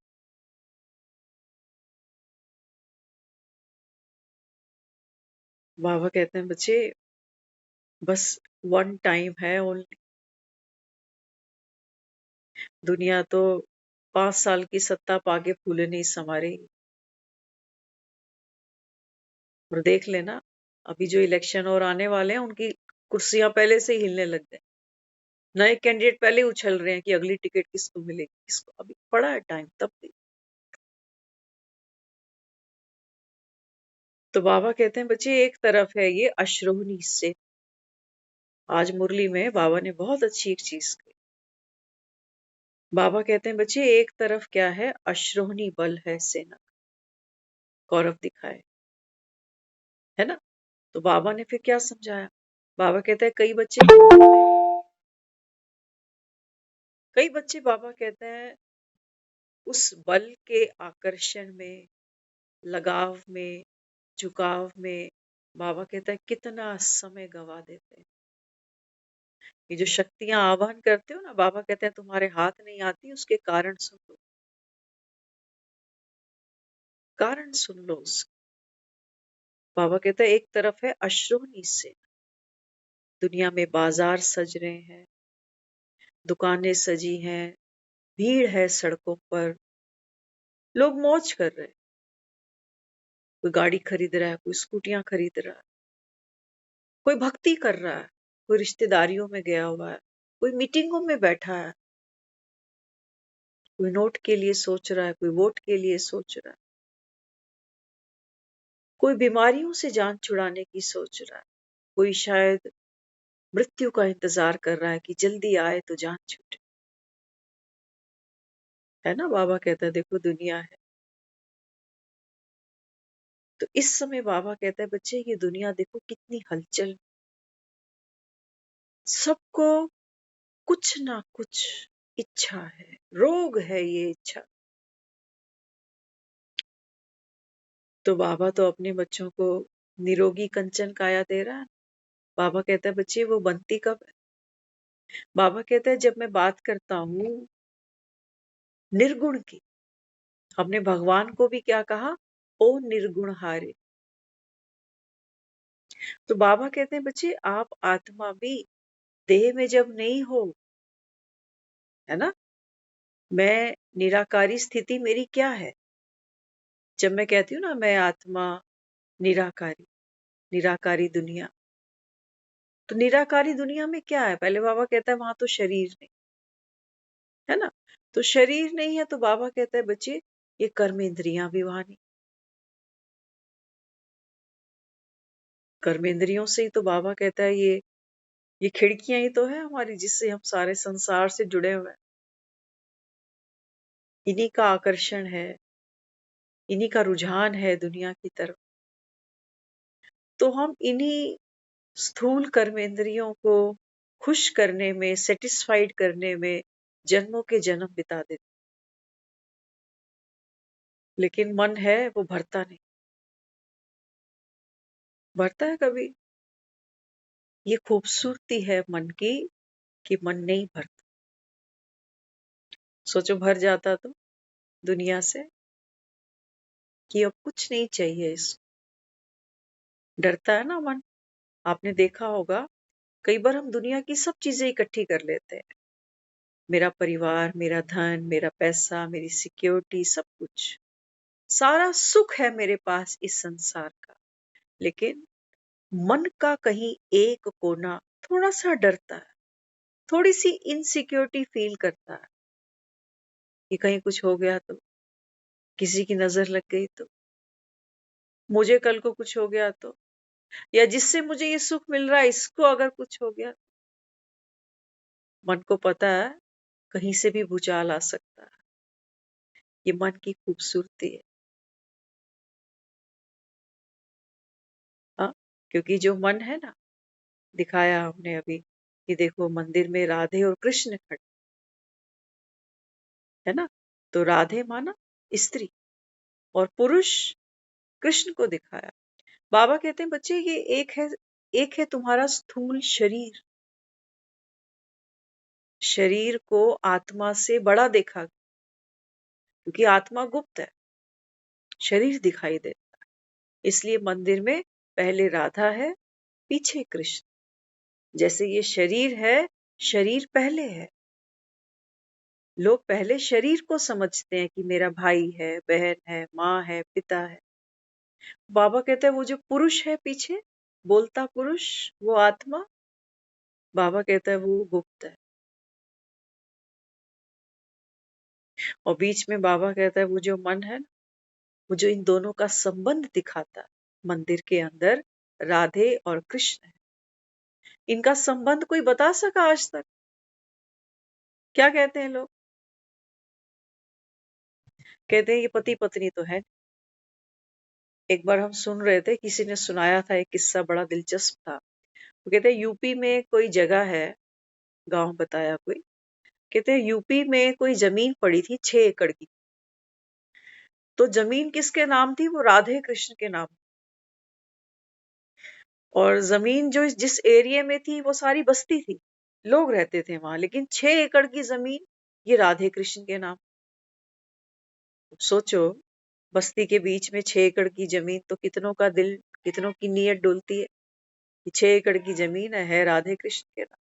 बाबा कहते हैं बच्चे, बस वन टाइम है ओनली। दुनिया तो 5 साल की सत्ता पाके फूले नहीं समा रही। और देख लेना, अभी जो इलेक्शन और आने वाले हैं, उनकी कुर्सियां पहले से ही हिलने लग गए। नए कैंडिडेट पहले ही उछल रहे हैं कि अगली टिकट किसको मिलेगी, किसको। अभी पड़ा है टाइम, तब भी। तो बाबा कहते हैं बच्चे, एक तरफ है ये अश्रोहनी से। आज मुरली में बाबा ने बहुत अच्छी एक चीज कही। बाबा कहते हैं बच्चे, एक तरफ क्या है? अश्रोहनी बल है सेना, कौरव दिखाए, है ना? तो बाबा ने फिर क्या समझाया? बाबा कहते हैं कई बच्चे बाबा कहते हैं उस बल के आकर्षण में, लगाव में, झुकाव में, बाबा कहता है कितना समय गवा देते हैं। ये जो शक्तियां आवाहन करते हो ना, बाबा कहते हैं तुम्हारे हाथ नहीं आती, उसके कारण सुन लो, कारण सुन लो उसके। बाबा कहता है एक तरफ है अश्रोनी से, दुनिया में बाजार सज रहे हैं, दुकानें सजी हैं, भीड़ है सड़कों पर, लोग मौज कर रहे हैं। कोई गाड़ी खरीद रहा है, कोई स्कूटियां खरीद रहा है, कोई भक्ति कर रहा है, कोई रिश्तेदारियों में गया हुआ है, कोई मीटिंगों में बैठा है, कोई नोट के लिए सोच रहा है, कोई वोट के लिए सोच रहा है, कोई बीमारियों से जान छुड़ाने की सोच रहा है, कोई शायद मृत्यु का इंतजार कर रहा है कि जल्दी आए तो जान छूटे। है ना? बाबा कहता है देखो दुनिया है। तो इस समय बाबा कहता है बच्चे, ये दुनिया देखो कितनी हलचल, सबको कुछ ना कुछ इच्छा है, रोग है ये इच्छा। तो बाबा तो अपने बच्चों को निरोगी कंचन काया दे रहा है। बाबा कहता है बच्चे वो बनती कब है? बाबा कहता है जब मैं बात करता हूँ निर्गुण की। हमने भगवान को भी क्या कहा? ओ निर्गुण हारे। तो बाबा कहते हैं बच्चे, आप आत्मा भी देह में जब नहीं हो, है ना, मैं निराकारी स्थिति मेरी क्या है? जब मैं कहती हूँ ना मैं आत्मा निराकारी, निराकारी दुनिया, तो निराकारी दुनिया में क्या है? पहले बाबा कहता है वहां तो शरीर नहीं, है ना? तो शरीर नहीं है, तो बाबा कहता है बच्चे ये कर्म इंद्रियां भी वहां नहीं। कर्म इंद्रियों से ही तो बाबा कहता है ये खिड़कियां ही तो है हमारी, जिससे हम सारे संसार से जुड़े हुए हैं। इन्हीं का आकर्षण है, इन्हीं का रुझान है दुनिया की तरफ। तो हम इन्हीं स्थूल कर्मेंद्रियों को खुश करने में, सेटिस्फाइड करने में जन्मों के जन्म बिता देते। लेकिन मन है वो भरता नहीं। भरता है कभी? ये खूबसूरती है मन की कि मन नहीं भरता। सोचो भर जाता तो दुनिया से, कि अब कुछ नहीं चाहिए इसको। डरता है ना मन। आपने देखा होगा कई बार हम दुनिया की सब चीजें इकट्ठी कर लेते हैं, मेरा परिवार, मेरा धन, मेरा पैसा, मेरी सिक्योरिटी, सब कुछ, सारा सुख है मेरे पास इस संसार का। लेकिन मन का कहीं एक कोना थोड़ा सा डरता है, थोड़ी सी इनसिक्योरिटी फील करता है कि कहीं कुछ हो गया तो, किसी की नजर लग गई तो, मुझे कल को कुछ हो गया तो, या जिससे मुझे ये सुख मिल रहा है इसको अगर कुछ हो गया। मन को पता है कहीं से भी भूचाल आ सकता है। ये मन की खूबसूरती है। हाँ, क्योंकि जो मन है ना, दिखाया हमने अभी कि देखो मंदिर में राधे और कृष्ण खड़े, है ना। तो राधे माना स्त्री और पुरुष कृष्ण को दिखाया। बाबा कहते हैं बच्चे ये एक है तुम्हारा स्थूल शरीर, शरीर को आत्मा से बड़ा देखा क्योंकि आत्मा गुप्त है, शरीर दिखाई देता है। इसलिए मंदिर में पहले राधा है, पीछे कृष्ण। जैसे ये शरीर है, शरीर पहले है। लोग पहले शरीर को समझते हैं कि मेरा भाई है, बहन है, माँ है, पिता है। बाबा कहते हैं वो जो पुरुष है पीछे, बोलता पुरुष, वो आत्मा, बाबा कहता है वो गुप्त है। और बीच में बाबा कहता है वो जो मन है, वो जो इन दोनों का संबंध दिखाता है। मंदिर के अंदर राधे और कृष्ण है, इनका संबंध कोई बता सका आज तक? क्या कहते हैं लोग? कहते हैं ये पति पत्नी तो है। एक बार हम सुन रहे थे, किसी ने सुनाया था एक किस्सा, बड़ा दिलचस्प था। वो कहते हैं यूपी में कोई जगह है, गांव बताया कोई, कहते हैं यूपी में कोई जमीन पड़ी थी 6 एकड़ की। तो जमीन किसके नाम थी? वो राधे कृष्ण के नाम। और जमीन जो जिस एरिया में थी वो सारी बस्ती थी, लोग रहते थे वहां, लेकिन 6 एकड़ की जमीन ये राधे कृष्ण के नाम। सोचो, बस्ती के बीच में 6 एकड़ की जमीन, तो कितनों का दिल, कितनों की नीयत डोलती है कि 6 एकड़ की जमीन है राधे कृष्ण के नाम।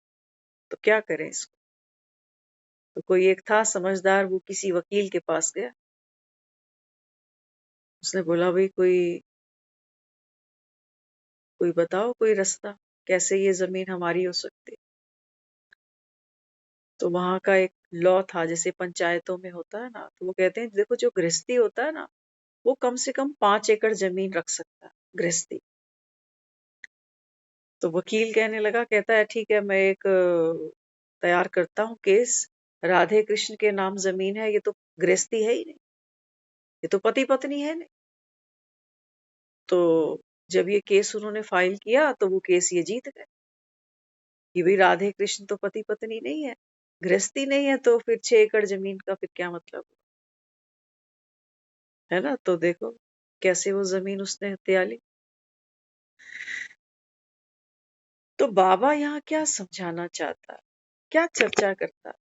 तो क्या करें इसको? तो कोई एक था समझदार, वो किसी वकील के पास गया। उसने बोला भाई कोई बताओ कोई रास्ता, कैसे ये जमीन हमारी हो सकती। तो वहां का एक लॉ था, जैसे पंचायतों में होता है ना, तो वो कहते हैं देखो जो गृहस्थी होता है ना, वो कम से कम 5 एकड़ जमीन रख सकता है गृहस्थी। तो वकील कहने लगा, कहता है ठीक है, मैं एक तैयार करता हूँ केस, राधे कृष्ण के नाम जमीन है, ये तो गृहस्थी है ही नहीं, ये तो पति पत्नी है नहीं। तो जब ये केस उन्होंने फाइल किया तो वो केस ये जीत गए कि भाई राधे कृष्ण तो पति पत्नी नहीं है, गृहस्थी नहीं है, तो फिर 6 एकड़ जमीन का फिर क्या मतलब, है ना। तो देखो कैसे वो जमीन उसने हत्या ली। तो बाबा यहाँ क्या समझाना चाहता है, क्या चर्चा करता है?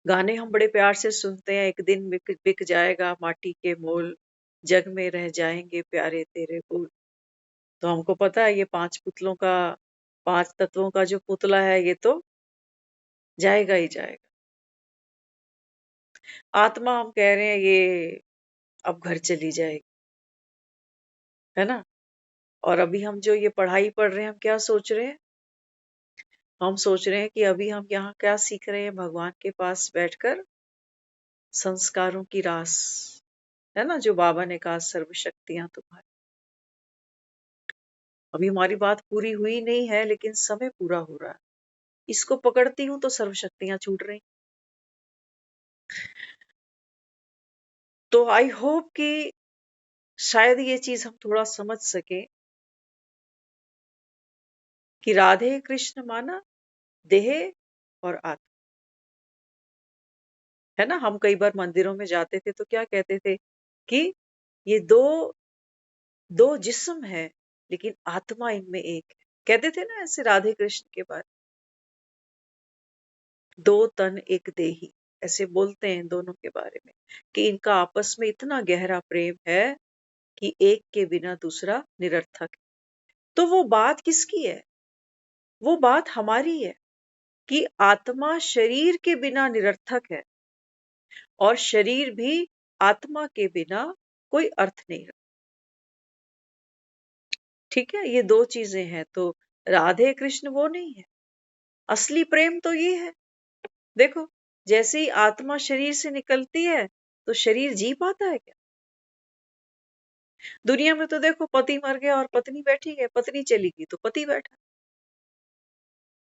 गाने हम बड़े प्यार से सुनते हैं, एक दिन बिक बिक जाएगा माटी के मोल, जग में रह जाएंगे प्यारे तेरे बोल। तो हमको पता है ये 5 पुतलों का, 5 तत्वों का जो पुतला है ये तो जाएगा ही जाएगा। आत्मा हम कह रहे हैं ये अब घर चली जाएगी, है ना। और अभी हम जो ये पढ़ाई पढ़ रहे हैं, हम क्या सोच रहे हैं? हम सोच रहे हैं कि अभी हम यहाँ क्या सीख रहे हैं, भगवान के पास बैठकर संस्कारों की रास, है ना, जो बाबा ने कहा सर्वशक्तियां तुम्हारी। अभी हमारी बात पूरी हुई नहीं है, लेकिन समय पूरा हो रहा है। इसको पकड़ती हूं तो सर्वशक्तियां छूट रही। तो आई होप कि शायद ये चीज हम थोड़ा समझ सके कि राधे कृष्ण माना देह और आत्मा, है ना। हम कई बार मंदिरों में जाते थे तो क्या कहते थे कि ये दो दो जिस्म है लेकिन आत्मा इनमें एक है, कहते थे ना ऐसे राधे कृष्ण के बारे। दो तन एक देही, ऐसे बोलते हैं दोनों के बारे में कि इनका आपस में इतना गहरा प्रेम है कि एक के बिना दूसरा निरर्थक है। तो वो बात किसकी है? वो बात हमारी है। कि आत्मा शरीर के बिना निरर्थक है और शरीर भी आत्मा के बिना कोई अर्थ नहीं रखता। ठीक है, ये दो चीजें हैं। तो राधे कृष्ण वो नहीं है, असली प्रेम तो ये है। देखो, जैसे ही आत्मा शरीर से निकलती है तो शरीर जी पाता है क्या? दुनिया में तो देखो, पति मर गया और पत्नी बैठी है, पत्नी चली गई तो पति बैठा।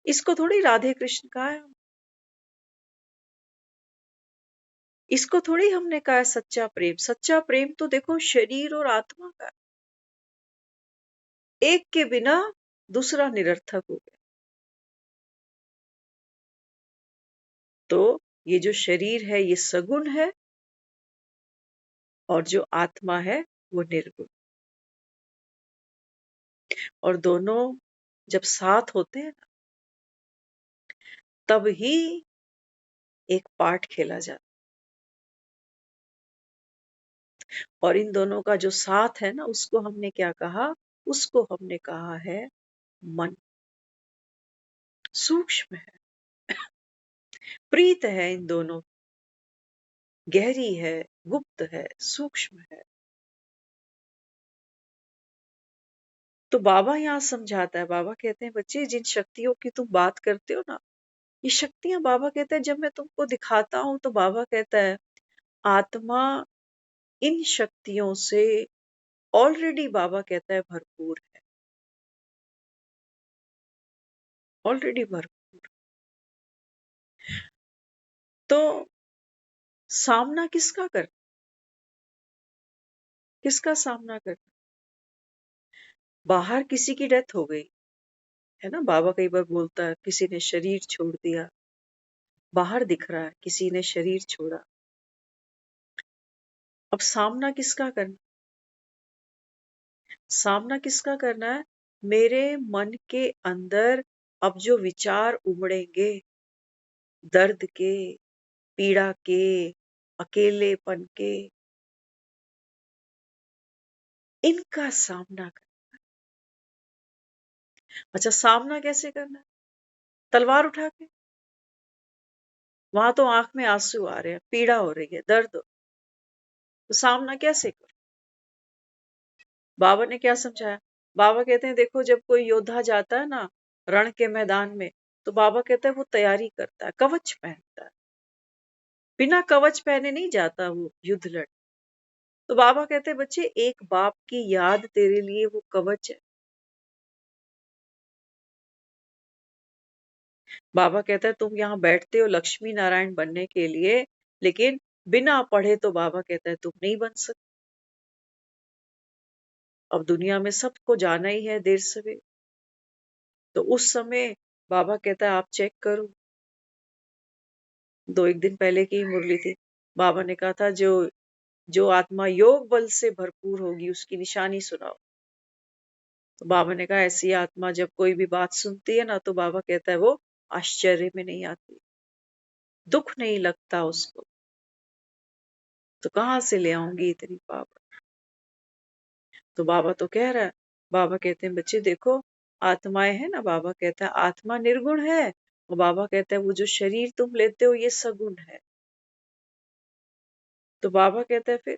इसको थोड़ी राधे कृष्ण कहा है, इसको थोड़ी हमने कहा है सच्चा प्रेम। सच्चा प्रेम तो देखो शरीर और आत्मा का, एक के बिना दूसरा निरर्थक हो गया। तो ये जो शरीर है ये सगुण है और जो आत्मा है वो निर्गुण। और दोनों जब साथ होते हैं ना, तब ही एक पार्ट खेला जाता है। और इन दोनों का जो साथ है ना, उसको हमने क्या कहा? उसको हमने कहा है मन। सूक्ष्म है, प्रीत है इन दोनों, गहरी है, गुप्त है, सूक्ष्म है। तो बाबा यहाँ समझाता है, बाबा कहते हैं बच्चे जिन शक्तियों की तुम बात करते हो ना, ये शक्तियां बाबा कहते हैं जब मैं तुमको दिखाता हूं तो बाबा कहता है आत्मा इन शक्तियों से ऑलरेडी, बाबा कहता है, भरपूर है। ऑलरेडी भरपूर। तो सामना किसका कर, किसका सामना कर? बाहर किसी की डेथ हो गई है ना, बाबा कई बार बोलता है किसी ने शरीर छोड़ दिया, बाहर दिख रहा है किसी ने शरीर छोड़ा। अब सामना किसका करना? सामना किसका करना है? मेरे मन के अंदर अब जो विचार उमड़ेंगे, दर्द के, पीड़ा के, अकेलेपन के, इनका सामना कर। अच्छा, सामना कैसे करना है? तलवार उठा के? वहां तो आंख में आंसू आ रहे हैं, पीड़ा हो रही है, दर्द हो, तो सामना कैसे करो? बाबा ने क्या समझाया? बाबा कहते हैं देखो, जब कोई योद्धा जाता है ना रण के मैदान में, तो बाबा कहता है वो तैयारी करता है, कवच पहनता है। बिना कवच पहने नहीं जाता वो युद्ध लड़। तो बाबा कहते हैं बच्चे, एक बाप की याद तेरे लिए वो कवच है। बाबा कहता है तुम यहाँ बैठते हो लक्ष्मी नारायण बनने के लिए, लेकिन बिना पढ़े तो बाबा कहता है तुम नहीं बन सकते। अब दुनिया में सबको जाना ही है देर सवेर। तो उस समय बाबा कहता है आप चेक करो। दो एक दिन पहले की मुरली थी, बाबा ने कहा था जो जो आत्मा योग बल से भरपूर होगी उसकी निशानी सुनाओ। तो बाबा ने कहा ऐसी आत्मा जब कोई भी बात सुनती है ना, तो बाबा कहता है वो आश्चर्य में नहीं आती, दुख नहीं लगता उसको, तो कहाँ से ले आऊंगी इतनी पावर? तो बाबा तो कह रहा है, बाबा कहते हैं बच्चे देखो, आत्माएं है ना, बाबा कहता है आत्मा निर्गुण है, और बाबा कहता है वो जो शरीर तुम लेते हो ये सगुण है। तो बाबा कहता है फिर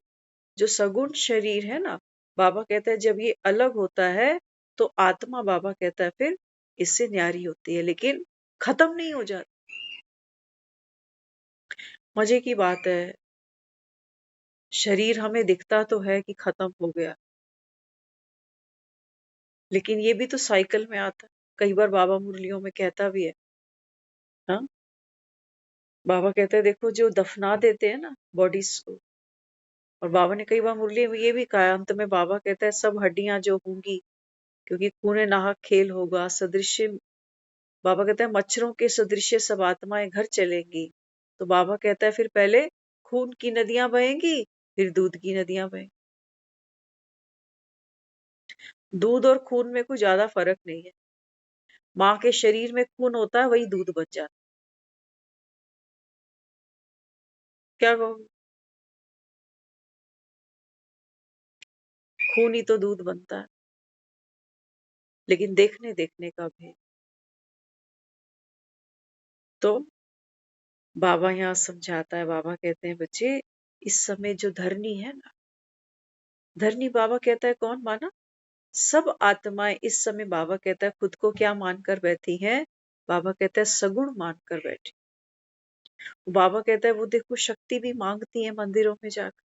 जो सगुण शरीर है ना, बाबा कहता है जब ये अलग होता है तो आत्मा, बाबा कहता है फिर इससे न्यारी होती है, लेकिन खत्म नहीं हो जाती। मजे की बात है, शरीर हमें दिखता तो है कि खत्म हो गया, लेकिन ये भी तो साइकिल में आता है। कई बार बाबा मुरलियों में कहता भी है, हाँ, बाबा कहते हैं देखो जो दफना देते हैं ना बॉडीज को, और बाबा ने कई बार मुरली में ये भी कहा, अंत में बाबा कहता है सब हड्डियां जो होंगी, क्योंकि खूने नाहक खेल होगा, सदृश्य, बाबा कहता है मच्छरों के सदृश्य सब आत्माएं घर चलेंगी। तो बाबा कहता है फिर पहले खून की नदियां बहेंगी, फिर दूध की नदियां बहेंगी। दूध और खून में कोई ज्यादा फर्क नहीं है। माँ के शरीर में खून होता है, वही दूध बन जाता है। क्या कहोगे? खून ही तो दूध बनता है, लेकिन देखने देखने का भेद। तो बाबा यहाँ समझाता है, बाबा कहते हैं बच्चे इस समय जो धरनी है ना, धरनी बाबा कहता है कौन माना? सब आत्माएं इस समय बाबा कहता है खुद को क्या मानकर बैठी हैं? बाबा कहता है सगुण मानकर बैठी। बाबा कहता है वो देखो शक्ति भी मांगती है मंदिरों में जाकर।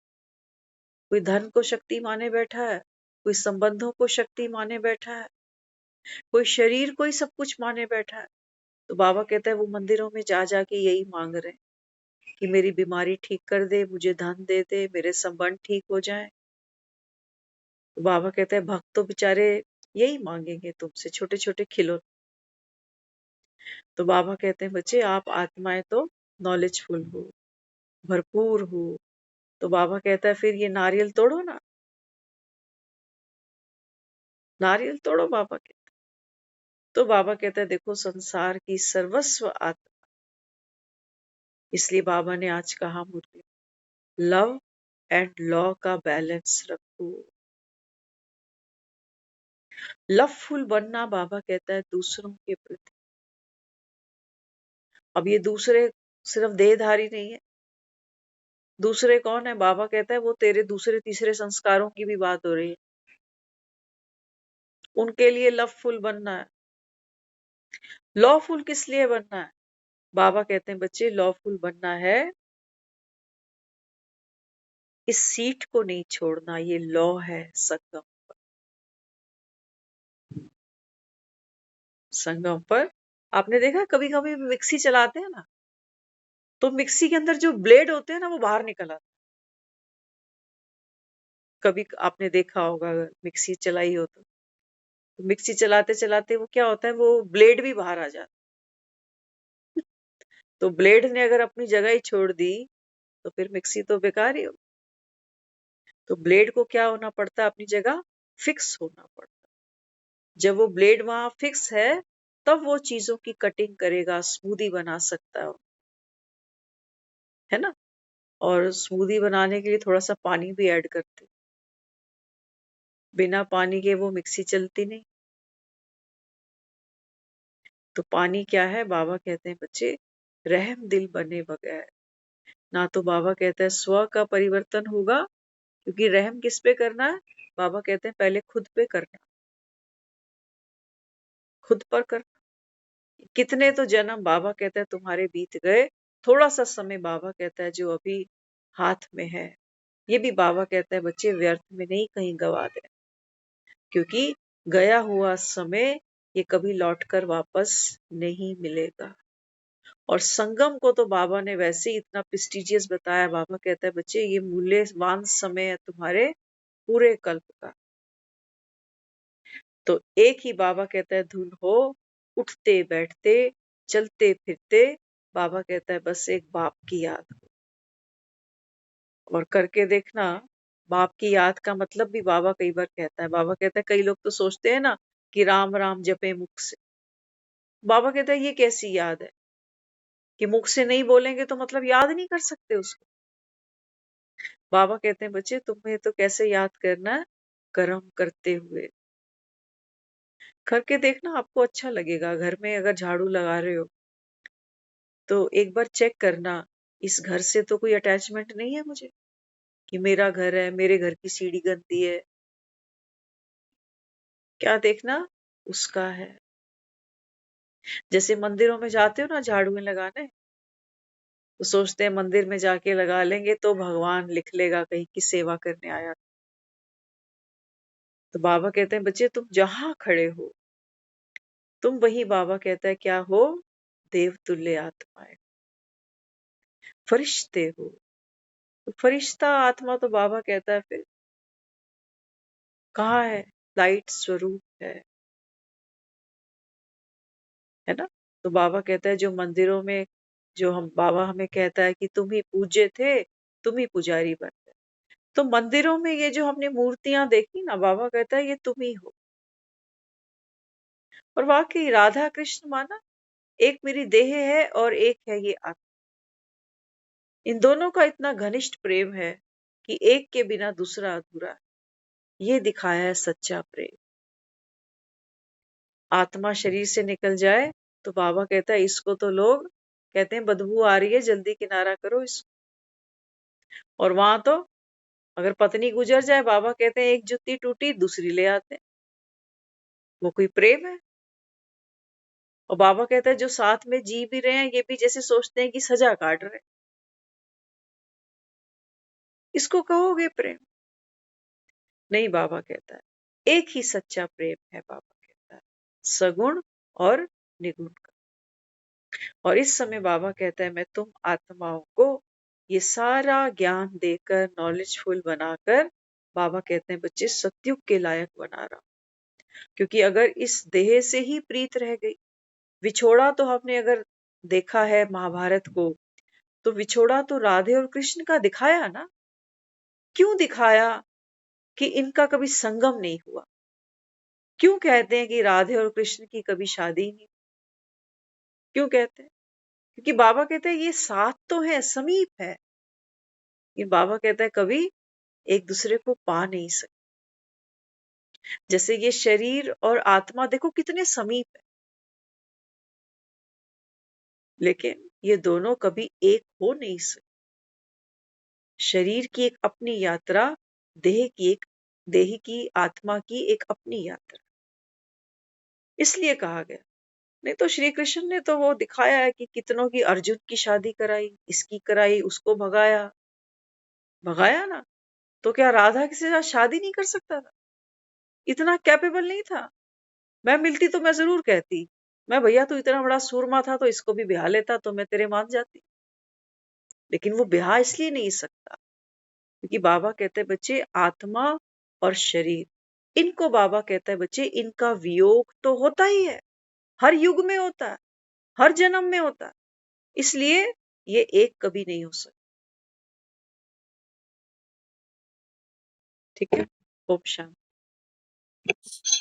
कोई धन को शक्ति माने बैठा है, कोई संबंधों को शक्ति माने बैठा है, कोई शरीर को ही सब कुछ माने बैठा है। तो बाबा कहता है वो मंदिरों में जा जाके यही मांग रहे हैं कि मेरी बीमारी ठीक कर दे, मुझे धन दे दे, मेरे संबंध ठीक हो जाए। तो बाबा कहते हैं भक्त तो बेचारे यही मांगेंगे तुमसे, छोटे छोटे खिलौने। तो बाबा कहते हैं बच्चे आप आत्माएं तो नॉलेजफुल हो, भरपूर हो। तो बाबा कहता है फिर ये नारियल तोड़ो ना, नारियल तोड़ो बाबा कहते। तो बाबा कहता है देखो संसार की सर्वस्व आत्मा, इसलिए बाबा ने आज कहा मुझे लव एंड लॉ का बैलेंस रखो। लवफुल बनना बाबा कहता है दूसरों के प्रति। अब ये दूसरे सिर्फ देहधारी नहीं है, दूसरे कौन है? बाबा कहता है वो तेरे दूसरे तीसरे संस्कारों की भी बात हो रही है, उनके लिए लवफुल बनना है। लॉफुल किस लिए बनना है? बाबा कहते हैं बच्चे लॉफुल बनना है, इस सीट को नहीं छोड़ना, ये लॉ है संगम। संगम पर आपने देखा कभी कभी मिक्सी चलाते हैं ना, तो मिक्सी के अंदर जो ब्लेड होते हैं ना वो बाहर निकल आते हैं। कभी आपने देखा होगा अगर मिक्सी चलाई हो तो मिक्सी चलाते चलाते वो क्या होता है, वो ब्लेड भी बाहर आ जाता है। तो ब्लेड ने अगर अपनी जगह ही छोड़ दी तो फिर मिक्सी तो बेकार ही हो। तो ब्लेड को क्या होना पड़ता है? अपनी जगह फिक्स होना पड़ता है। जब वो ब्लेड वहां फिक्स है तब वो चीजों की कटिंग करेगा, स्मूदी बना सकता है ना। और स्मूदी बनाने के लिए थोड़ा सा पानी भी ऐड करते, बिना पानी के वो मिक्सी चलती नहीं। तो पानी क्या है? बाबा कहते हैं बच्चे रहम दिल बने बगैर ना तो बाबा कहता है स्व का परिवर्तन होगा, क्योंकि रहम किस पे करना है? बाबा कहते हैं पहले खुद पे करना, खुद पर करना। कितने तो जन्म बाबा कहता है तुम्हारे बीत गए, थोड़ा सा समय बाबा कहता है जो अभी हाथ में है ये भी बाबा कहता है बच्चे व्यर्थ में नहीं कहीं गवा दे, क्योंकि गया हुआ समय ये कभी लौटकर वापस नहीं मिलेगा। और संगम को तो बाबा ने वैसे ही इतना प्रेस्टिजियस बताया। बाबा कहता है बच्चे ये मूल्यवान समय है तुम्हारे पूरे कल्प का। तो एक ही बाबा कहता है धुन हो, उठते बैठते चलते फिरते, बाबा कहता है बस एक बाप की याद हो। और करके देखना, बाप की याद का मतलब भी बाबा कई बार कहता है। बाबा कहता है कई लोग तो सोचते हैं ना कि राम राम जपे मुख से। बाबा कहता है ये कैसी याद है कि मुख से नहीं बोलेंगे तो मतलब याद नहीं कर सकते उसको। बाबा कहते हैं बच्चे तुम्हें तो कैसे याद करना है? कर्म करते हुए। करके देखना आपको अच्छा लगेगा। घर में अगर झाड़ू लगा रहे हो तो एक बार चेक करना, इस घर से तो कोई अटैचमेंट नहीं है मुझे कि मेरा घर है, मेरे घर की सीढ़ी गंदी है। क्या देखना? उसका है। जैसे मंदिरों में जाते हो ना झाड़ू में लगाने, तो सोचते हैं मंदिर में जाके लगा लेंगे तो भगवान लिख लेगा कहीं की सेवा करने आया। तो बाबा कहते हैं बच्चे तुम जहां खड़े हो तुम वही, बाबा कहता है क्या हो? देवतुल्य आत्माएं, फरिश्ते हो। तो फरिश्ता आत्मा तो बाबा कहता है फिर कहाँ है? लाइट स्वरूप है ना। तो बाबा कहता है जो मंदिरों में, जो हम बाबा हमें कहता है कि तुम ही पूज्य थे, तुम ही पुजारी बन गए। तो मंदिरों में ये जो हमने मूर्तियां देखी ना, बाबा कहता है ये तुम ही हो। और वाकई राधा कृष्ण माना, एक मेरी देह है और एक है ये आत्मा। इन दोनों का इतना घनिष्ठ प्रेम है कि एक के बिना दूसरा अधूरा है। ये दिखाया है सच्चा प्रेम। आत्मा शरीर से निकल जाए तो बाबा कहता है इसको तो लोग कहते हैं बदबू आ रही है, जल्दी किनारा करो इसको। और वहां तो अगर पत्नी गुजर जाए, बाबा कहते हैं एक जुत्ती टूटी दूसरी ले आते हैं। वो कोई प्रेम है? और बाबा कहता है जो साथ में जी भी रहे हैं, ये भी जैसे सोचते हैं कि सजा काट रहे हैं। इसको कहोगे प्रेम? नहीं, बाबा कहता है एक ही सच्चा प्रेम है। बाबा कहता है सगुण और निगुण का। और इस समय बाबा कहता है मैं तुम आत्माओं को ये सारा ज्ञान देकर, नॉलेजफुल बनाकर, बाबा कहते हैं बच्चे सतयुग के लायक बना रहा हूं। क्योंकि अगर इस देह से ही प्रीत रह गई, विछोड़ा तो हमने अगर देखा है महाभारत को, तो विछोड़ा तो राधे और कृष्ण का दिखाया ना। क्यों दिखाया? कि इनका कभी संगम नहीं हुआ। क्यों कहते हैं कि राधे और कृष्ण की कभी शादी नहीं? क्यों कहते हैं? क्योंकि बाबा कहते हैं ये साथ तो है, समीप है, ये बाबा कहता है कभी एक दूसरे को पा नहीं सकते। जैसे ये शरीर और आत्मा देखो कितने समीप है, लेकिन ये दोनों कभी एक हो नहीं सकते। शरीर की एक अपनी यात्रा, देह की आत्मा की एक अपनी यात्रा, इसलिए कहा गया। नहीं तो श्री कृष्ण ने तो वो दिखाया है कि कितनों की अर्जुन की शादी कराई, इसकी कराई, उसको भगाया भगाया ना। तो क्या राधा किसी के साथ शादी नहीं कर सकता था? इतना कैपेबल नहीं था? मैं मिलती तो मैं जरूर कहती, मैं भैया तू इतना बड़ा सूरमा था तो इसको भी ब्याह लेता तो मैं तेरे मान जाती। लेकिन वो ब्याह इसलिए नहीं सकता क्योंकि बाबा कहते हैं बच्चे आत्मा और शरीर, इनको बाबा कहता है बच्चे इनका वियोग तो होता ही है, हर युग में होता है, हर जन्म में होता है, इसलिए ये एक कभी नहीं हो सकता। ठीक है, ओम शांति।